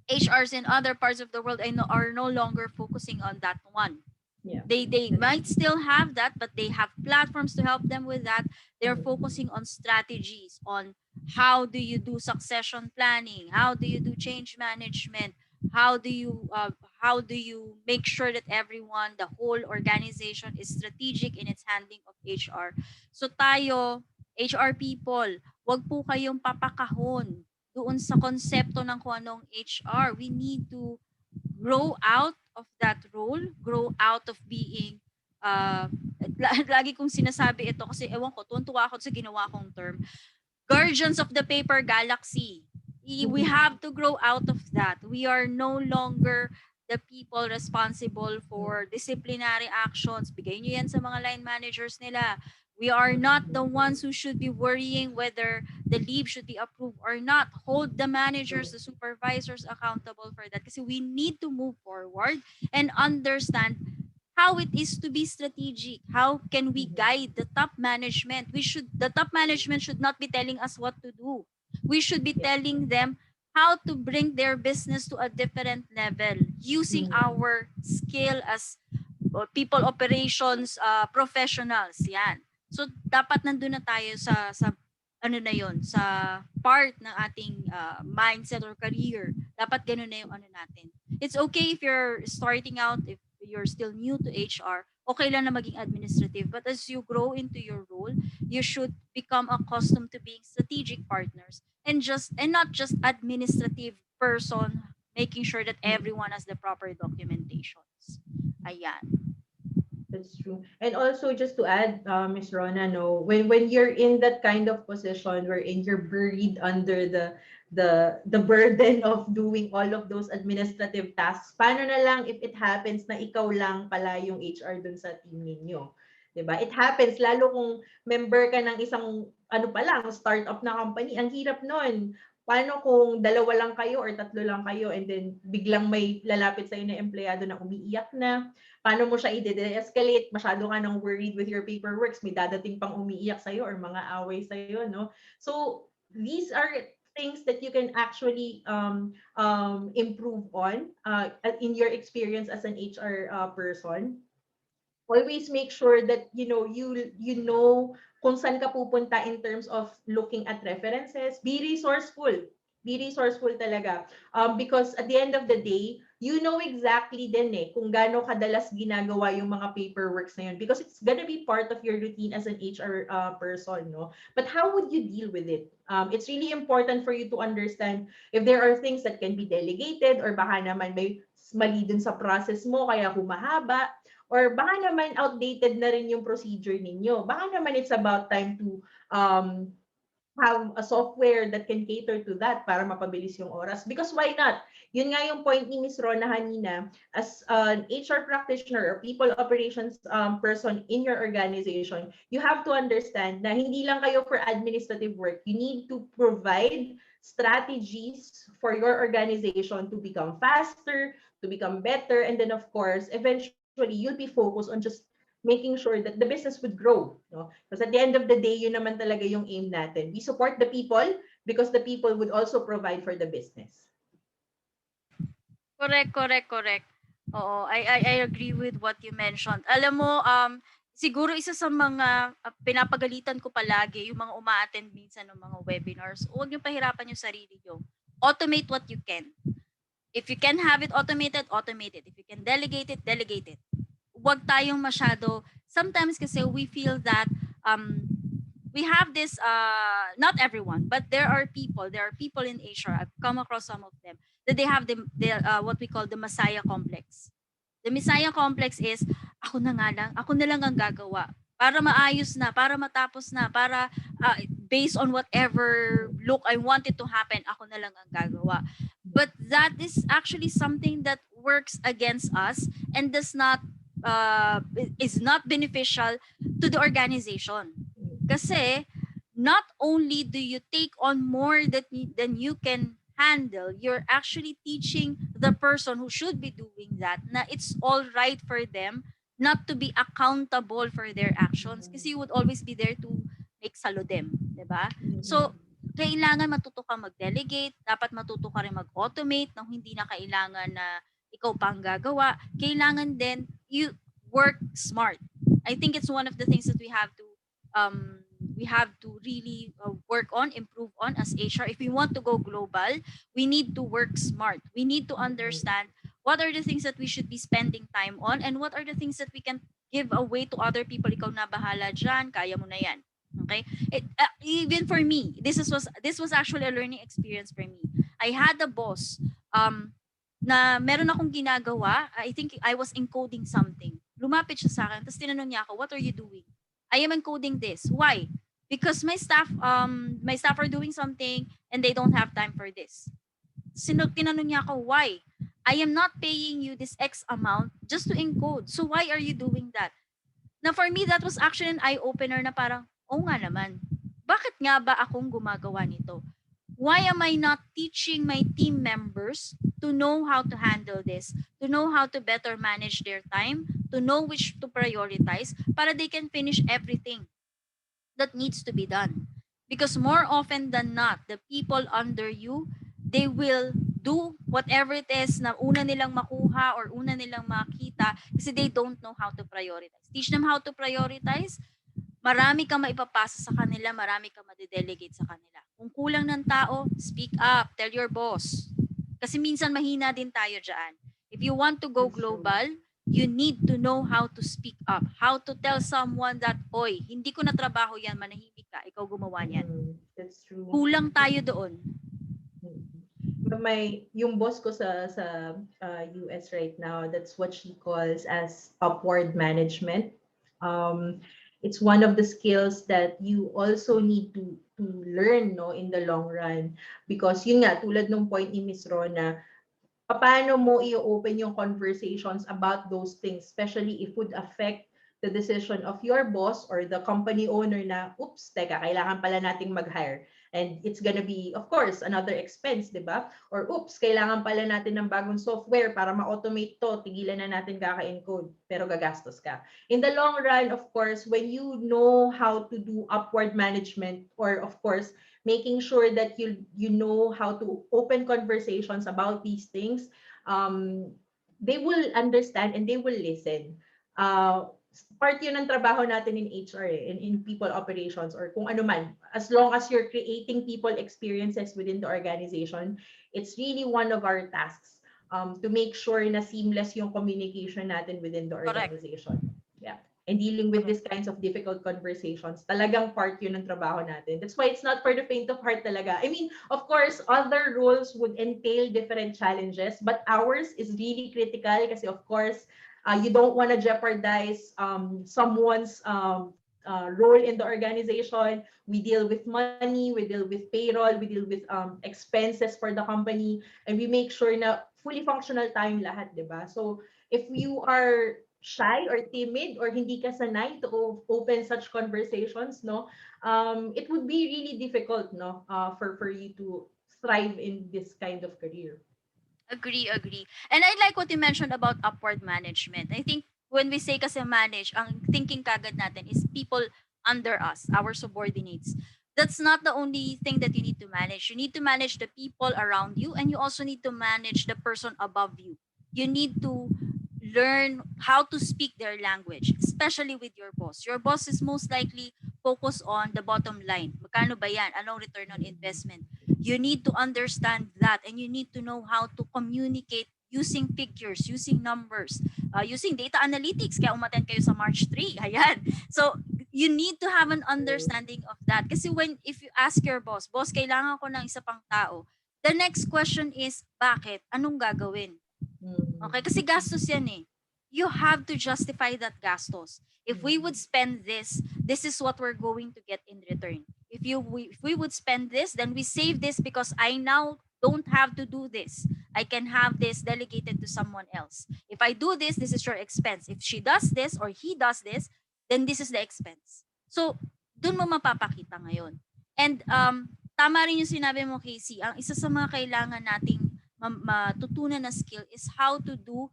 HRs in other parts of the world are no longer focusing on that one. Yeah. They That's might still have that, but they have platforms to help them with that. They're mm. focusing on strategies, on how do you do succession planning, how do you do change management, how do you uh, how do you make sure that everyone, the whole organization is strategic in its handling of HR. So tayo, HR people, wag po kayong papakahon doon sa konsepto ng kung anong HR. We need to grow out of that role, grow out of being uh, lagi kong sinasabi ito kasi ewan ko, tuwan-tuwa ako sa ginawa kong term. Guardians of the paper galaxy. We have to grow out of that. We are no longer the people responsible Mm. for disciplinary actions. Bigay nyo yan sa mga line managers nila. We are not the Mm. ones who should be worrying whether the leave should be approved or not. Hold the managers, True. the supervisors accountable for that because we need to move forward and understand how it is to be strategic. How can we Mm-hmm. guide the top management? The top management should not be telling us what to do. We should be Yes. telling them how to bring their business to a different level using Mm. our skill as people operations professionals. Yan. So dapat nandun na tayo sa ano na yon, sa part ng ating mindset or career. Dapat ganun na yung ano natin. It's okay if you're starting out, if you're still new to HR, okay lang na maging administrative. But as you grow into your role, you should become accustomed to being strategic partners and not just administrative person making sure that Mm. everyone has the proper documentations. Ayan. That's true. And also just to add, Miss Rona, no, when you're in that kind of position wherein you're buried under the burden of doing all of those administrative tasks, paano na lang if it happens na ikaw lang pala yung HR dun sa team ninyo? 'Di ba? It happens lalo kung member ka ng isang ano pa lang, startup na company. Ang hirap nun. Paano kung dalawa lang kayo or tatlo lang kayo and then biglang may lalapit sa'yo na empleyado na umiiyak na, paano mo siya i-de-escalate? Masyado ka nang worried with your paperworks, may dadating pang umiiyak sa'yo or mga away sa'yo, no? So, these are things that you can actually improve on in your experience as an HR person. Always make sure that you know kung saan ka pupunta in terms of looking at references. Be resourceful talaga, because at the end of the day you know exactly din kung gaano kadalas ginagawa yung mga paperworks na yun, because it's gonna be part of your routine as an HR person, no? But how would you deal with it? It's really important for you to understand if there are things that can be delegated or baka naman may mali dun sa process mo kaya humahaba. Or baka naman outdated na rin yung procedure ninyo. Baka naman it's about time to um, have a software that can cater to that para mapabilis yung oras. Because why not? Yun nga yung point ni Miss Rona kanina, as an HR practitioner or people operations person in your organization, you have to understand na hindi lang kayo for administrative work. You need to provide strategies for your organization to become faster, to become better, and then of course, eventually you'll be focused on just making sure that the business would grow. No? Because at the end of the day, yun naman talaga yung aim natin. We support the people because the people would also provide for the business. Correct, correct, correct. Oo, I agree with what you mentioned. Alam mo, siguro isa sa mga pinapagalitan ko palagi yung mga uma-attend minsan ng mga webinars, huwag niyo pahirapan yung sarili niyo. Automate what you can. If you can have it automated, automate it. If you can delegate it, delegate it. Huwag tayong masyado, sometimes kasi we feel that we have this, not everyone, but there are people in HR, I've come across some of them, that they have the what we call the Messiah complex. The Messiah complex is, ako na lang ang gagawa. Para maayos na, para matapos na, para based on whatever look I want it to happen, ako na lang ang gagawa. But that is actually something that works against us and is not beneficial to the organization. Kasi not only do you take on more than you can handle, you're actually teaching the person who should be doing that na it's all right for them not to be accountable for their actions kasi you would always be there to make salo them, 'di ba? So kailangan matuto ka mag-delegate, dapat matuto ka rin mag-automate nang hindi na kailangan na ikaw pa ang gagawa. Kailangan din you work smart. I think it's one of the things that we have to really work on, improve on as HR. If we want to go global, we need to work smart. We need to understand what are the things that we should be spending time on and what are the things that we can give away to other people. Ikaw na bahala dyan, kaya mo na yan. Okay? Even for me, this was actually a learning experience for me. I had a boss na meron akong ginagawa. I think I was encoding something. Lumapit siya sa akin, tapos tinanong niya ako, what are you doing? I am encoding this. Why? Because my staff are doing something and they don't have time for this. Tinanong niya ako, why? I am not paying you this X amount just to encode. So why are you doing that? Na for me, that was actually an eye-opener na parang, oh nga naman, bakit nga ba akong gumagawa nito? Why am I not teaching my team members to know how to handle this, to know how to better manage their time, to know which to prioritize para they can finish everything that needs to be done? Because more often than not, the people under you, they will do whatever it is na una nilang makuha or una nilang makita kasi they don't know how to prioritize. Teach them how to prioritize. Marami kang maipapasa sa kanila, marami kang made-delegate sa kanila. Kung kulang ng tao, speak up, tell your boss. Kasi minsan mahina din tayo dyan. If you want to go global, you need to know how to speak up, how to tell someone that, oy, hindi ko na trabaho yan, manahimik ka, ikaw gumawa niyan. That's true. Kulang tayo doon. Yung boss ko sa US right now, that's what she calls as upward management. It's one of the skills that you also need to learn, no, in the long run, because yun nga, tulad nung point ni Miss Rona, paano mo i-open yung conversations about those things, especially if would affect the decision of your boss or the company owner na, oops, teka, kailangan pala nating mag-hire. And it's gonna be, of course, another expense, di ba? Or oops, kailangan pala natin ng bagong software para ma-automate to, tigilan na natin kaka-encode, pero gagastos ka. In the long run, of course, when you know how to do upward management, or of course, making sure that you know how to open conversations about these things, they will understand and they will listen. Part yun ng trabaho natin in HR, in people operations, or kung ano man. As long as you're creating people experiences within the organization, it's really one of our tasks to make sure na seamless yung communication natin within the organization. Correct. Yeah. And dealing with these kinds of difficult conversations, talagang part yun ng trabaho natin. That's why it's not for the faint of heart talaga. I mean, of course, other roles would entail different challenges, but ours is really critical kasi of course, you don't want to jeopardize someone's role in the organization. We deal with money, we deal with payroll, we deal with expenses for the company, and we make sure na fully functional tayong lahat, di ba? So, if you are shy or timid or hindi ka sanay to open such conversations, no, it would be really difficult, no, for you to thrive in this kind of career. Agree, agree. And I like what you mentioned about upward management. I think when we say kasi manage, ang thinking kagad natin is people under us, our subordinates. That's not the only thing that you need to manage. You need to manage the people around you, and you also need to manage the person above you. You need to learn how to speak their language, especially with your boss. Your boss is most likely focused on the bottom line. Magkano ba yan? Anong return on investment? You need to understand that, and you need to know how to communicate using figures, using numbers, using data analytics. Kaya umattend kayo sa March 3. Ayan. So, you need to have an understanding of that. Kasi if you ask your boss, boss, kailangan ko ng isa pang tao, the next question is, bakit? Anong gagawin? Okay? Kasi gastos yan eh. You have to justify that gastos. If we would spend this is what we're going to get in return. If we would spend this, then we save this because I now don't have to do this. I can have this delegated to someone else. If I do this, this is your expense. If she does this or he does this, then this is the expense. So, dun mo mapapakita ngayon. And tama rin yung sinabi mo, Casey, ang isa sa mga kailangan nating matutunan na skill is how to do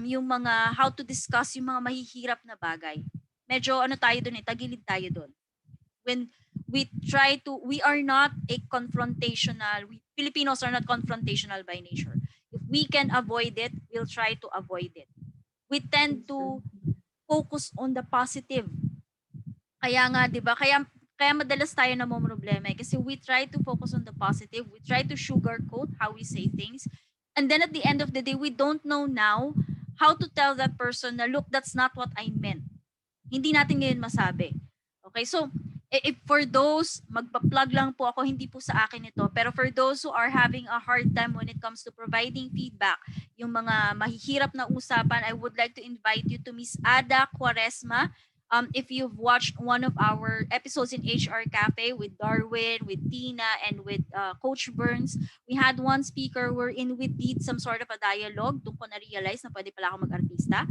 yung mga, how to discuss yung mga mahihirap na bagay. Medyo ano tayo dun eh, tagilid tayo dun. When we are not a confrontational, Filipinos are not confrontational by nature. If we can avoid it, we'll try to avoid it. We tend to focus on the positive. Kaya nga, di ba? Kaya madalas tayo namomroblema kasi we try to focus on the positive. We try to sugarcoat how we say things. And then at the end of the day, we don't know now how to tell that person na, look, that's not what I meant. Hindi natin ngayon masabi. Okay, so if for those, magpa-plug lang po ako, hindi po sa akin ito, pero for those who are having a hard time when it comes to providing feedback, yung mga mahihirap na usapan, I would like to invite you to Miss Ada Quaresma. If you've watched one of our episodes in HR Cafe with Darwin, with Tina, and with Coach Burns, we had one speaker wherein we did some sort of a dialogue. Doon ko na-realize na pwede pala ako mag-artista.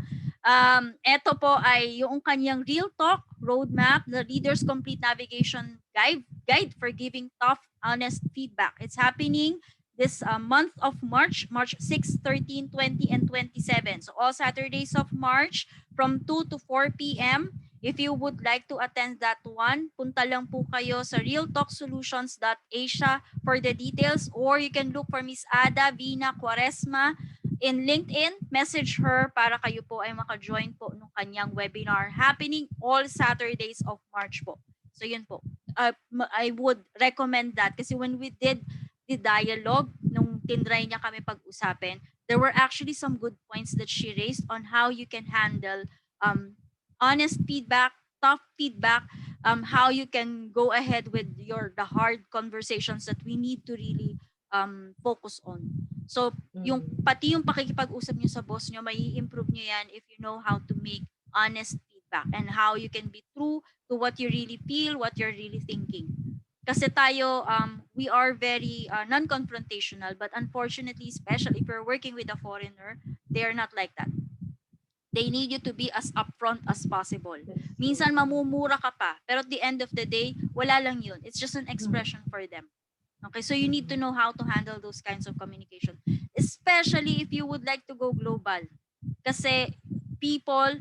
Ito po ay yung kanyang Real Talk Roadmap, the Leader's Complete Navigation Guide for Giving Tough, Honest Feedback. It's happening this month of March 6, 13, 20, and 27. So all Saturdays of March from 2 to 4 p.m. If you would like to attend that one, punta lang po kayo sa realtalksolutions.asia for the details, or you can look for Miss Ada Vina Quaresma in LinkedIn. Message her para kayo po ay maka-join po ng kanyang webinar happening all Saturdays of March po. So yun po. I would recommend that kasi when we did the dialogue, nung tinry niya kami pag-usapin, there were actually some good points that she raised on how you can handle honest feedback, tough feedback, how you can go ahead with the hard conversations that we need to really focus on. So, pati yung pakikipag-usap niyo sa boss niyo, may improve niyo yan if you know how to make honest feedback and how you can be true to what you really feel, what you're really thinking. Kasi tayo, we are very non-confrontational, but unfortunately, especially if you're working with a foreigner, they are not like that. They need you to be as upfront as possible. Minsan mamumura ka pa, pero at the end of the day, wala lang yun. It's just an expression for them. Okay, so you need to know how to handle those kinds of communication, especially if you would like to go global. Kasi people,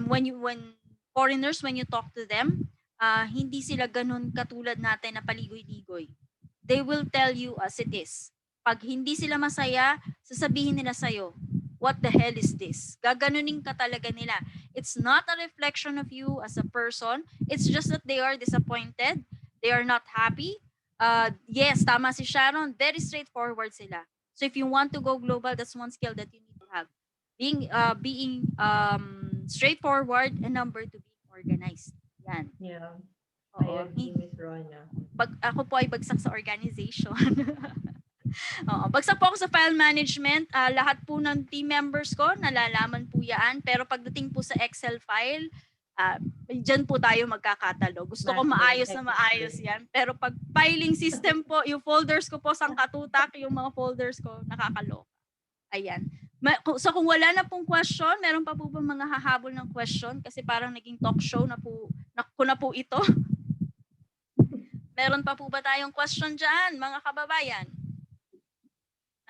when foreigners, when you talk to them, hindi sila ganun katulad natin na paligoy-ligoy. They will tell you as it is. Pag hindi sila masaya, sasabihin nila sa'yo, what the hell is this? Gaganunin ka talaga nila. It's not a reflection of you as a person. It's just that they are disappointed. They are not happy. Yes, tama si Sharon. Very straightforward sila. So if you want to go global, that's one skill that you need to have. Being straightforward, and number two, being organized. Yan. Yeah. Oo. I agree, Miss Rona. Ako po ay bagsak sa organization. Oo, bagsak po ako sa file management. Lahat po ng team members ko, nalalaman po yan. Pero pagdating po sa Excel file, Diyan po tayo magkakatalo. Gusto ko Master, maayos na maayos expert. yan. Pero pag filing system po, yung folders ko po sang katutak, yung mga folders ko, nakakaloka. Ayan. So kung wala na pong question, meron pa po ba mga hahabol ng question? Kasi parang naging talk show na po, ko na po ito. Meron pa po ba tayong question dyan, mga kababayan?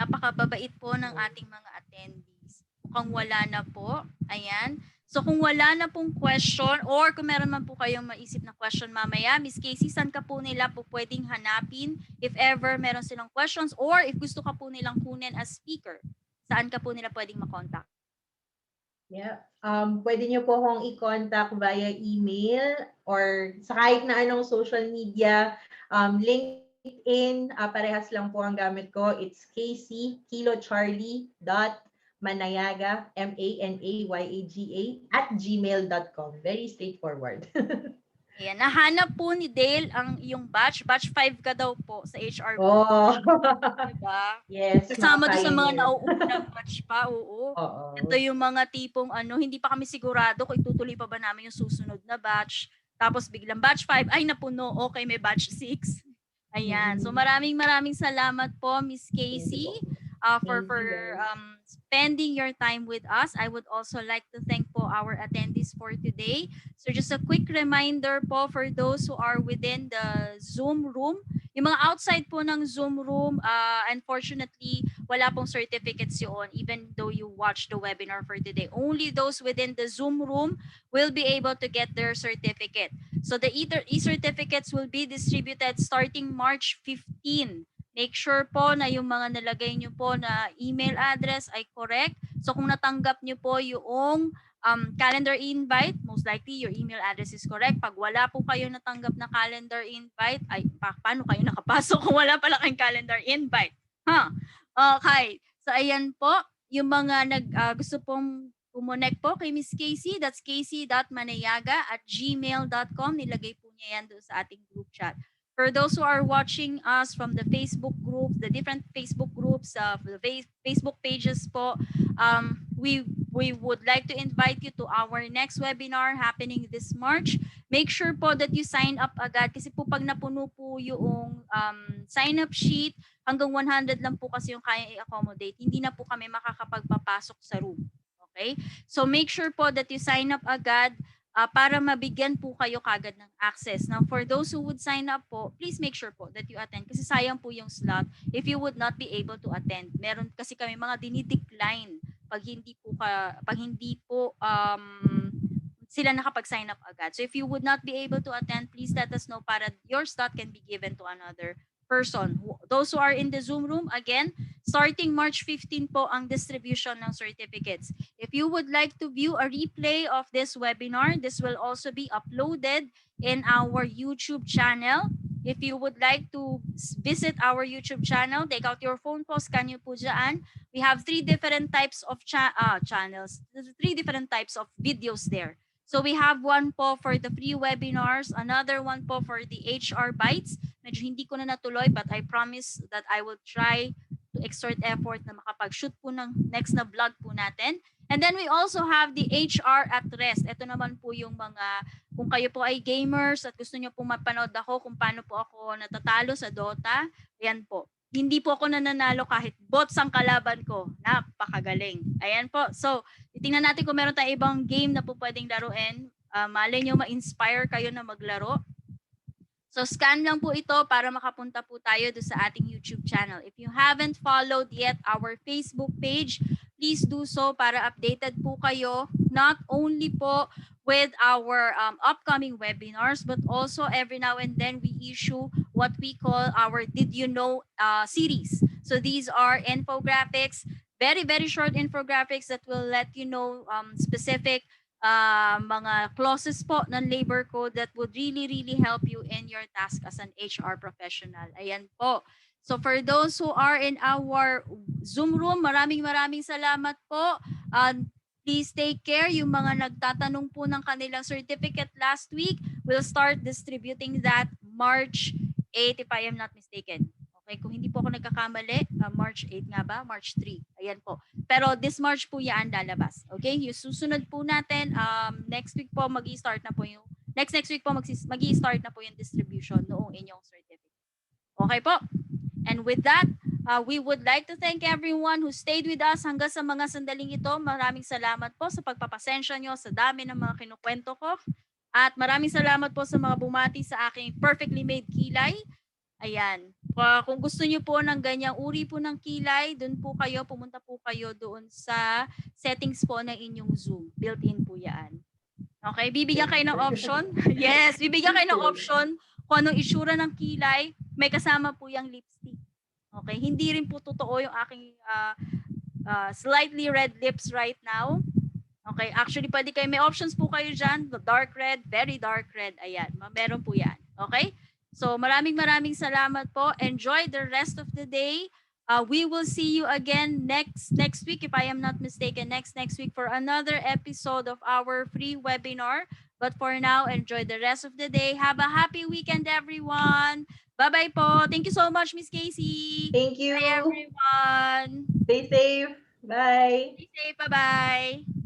Napakababait po ng ating mga attendees. Mukhang wala na po. Ayan. So kung wala na pong question or kung meron man po kayong maisip na question mamaya, Miss Casey, saan ka po nila po pwedeng hanapin if ever meron silang questions or if gusto ka po nilang kunin as speaker? Saan ka po nila pwedeng makontak? Yeah. Pwede niyo po akong i-contact via email or sa kahit na anong social media. LinkedIn, parehas lang po ang gamit ko. It's Casey Kilo Charlie Manayaga, Manayga @gmail.com. Very straightforward. Ayan, nahanap po ni Dale ang iyong batch. Batch 5 ka daw po sa HR po. Oh. Diba? Yes, mga Kasama doon sa mga pioneer. nauunang batch pa, oo. Oo. Ito yung mga tipong hindi pa kami sigurado kung itutuloy pa ba namin yung susunod na batch. Tapos biglang batch 5, ay napuno, okay, may batch 6. Ayan. So maraming salamat po, Miss Casey, for Thank you, guys. spending your time with us. I would also like to thank po our attendees for today. So just a quick reminder po for those who are within the Zoom room. Yung mga outside po ng Zoom room, unfortunately, wala pong certificates yun even though you watch the webinar for today. Only those within the Zoom room will be able to get their certificate. So the e-certificates will be distributed starting March 15. Make sure po na yung mga nalagay nyo po na email address ay correct. So kung natanggap nyo po yung calendar invite, most likely your email address is correct. Pag wala po kayo natanggap na calendar invite, ay paano kayo nakapasok kung wala pala kayong calendar invite? Okay. So ayan po, yung mga gusto pong kumonek po kay Miss Casey, that's casey.manayaga@gmail.com. Nilagay po niya yan doon sa ating group chat. For those who are watching us from the Facebook group, the different Facebook groups, the Facebook pages po, we would like to invite you to our next webinar happening this March. Make sure po that you sign up agad kasi po pag napuno po yung sign-up sheet, hanggang 100 lang po kasi yung kaya i-accommodate. Hindi na po kami makakapagpapasok sa room. Okay? So make sure po that you sign up agad para mabigyan po kayo kagad ng access. Now, for those who would sign up po, please make sure po that you attend kasi sayang po yung slot if you would not be able to attend. Meron kasi kami mga dinidecline pag hindi po sila nakapag-sign up agad. So if you would not be able to attend, please let us know para your slot can be given to another person. Those who are in the Zoom room, again, starting March 15 po ang distribution ng certificates. If you would like to view a replay of this webinar, this will also be uploaded in our YouTube channel. If you would like to visit our YouTube channel, take out your phone po, scan nyo po dyan. We have 3 different types of channels, 3 different types of videos there. So we have one po for the free webinars, another one po for the HR Bites. Medyo hindi ko na natuloy but I promise that I will try to exert effort na makapag-shoot po ng next na vlog po natin. And then we also have the HR at Rest. Ito naman po yung mga, kung kayo po ay gamers at gusto nyo po mapanood ako kung paano po ako natatalo sa Dota, yan po. Hindi po ako nananalo kahit bots ang kalaban ko. Napakagaling. Ayan po. So, titingnan natin kung meron tayong ibang game na po pwedeng laruin. Malay nyo ma-inspire kayo na maglaro. So, scan lang po ito para makapunta po tayo doon sa ating YouTube channel. If you haven't followed yet our Facebook page, please do so para updated po kayo. Not only po with our upcoming webinars, but also every now and then we issue what we call our Did You Know series. So these are infographics, very, very short infographics that will let you know specific mga clauses po ng labor code that would really, really help you in your task as an HR professional. Ayan po. So for those who are in our Zoom room, maraming salamat po. Please take care. Yung mga nagtatanong po ng kanilang certificate last week, we'll start distributing that March 8 if I am not mistaken. Okay, kung hindi po ako nagkakamali, March 8 nga ba? March 3. Ayan po. Pero this March po yan lalabas. Okay, yung susunod po natin, next week po mag-i-start na po yung Next week po mag-i-start na po yung distribution noong inyong certificate. Okay po? And with that, we would like to thank everyone who stayed with us hanggang sa mga sandaling ito. Maraming salamat po sa pagpapasensya nyo sa dami ng mga kinukwento ko. At maraming salamat po sa mga bumati sa aking perfectly made kilay. Ayan. Kung gusto niyo po ng ganyang uri po ng kilay, pumunta po kayo doon sa settings po ng inyong Zoom. Built-in po yan. Okay, bibigyan kayo ng option. Yes, bibigyan kayo ng option kung anong itsura ng kilay. May kasama po yung lipstick. Okay, hindi rin po totoo yung aking slightly red lips right now. Okay, actually pwede kayo, may options po kayo dyan. Dark red, very dark red. Ayan, meron po yan. Okay? So maraming salamat po. Enjoy the rest of the day. We will see you again next week, if I am not mistaken, next week for another episode of our free webinar. But for now, enjoy the rest of the day. Have a happy weekend, everyone. Bye-bye po. Thank you so much, Miss Casey. Thank you. Bye, everyone. Stay safe. Bye. Stay safe. Bye-bye.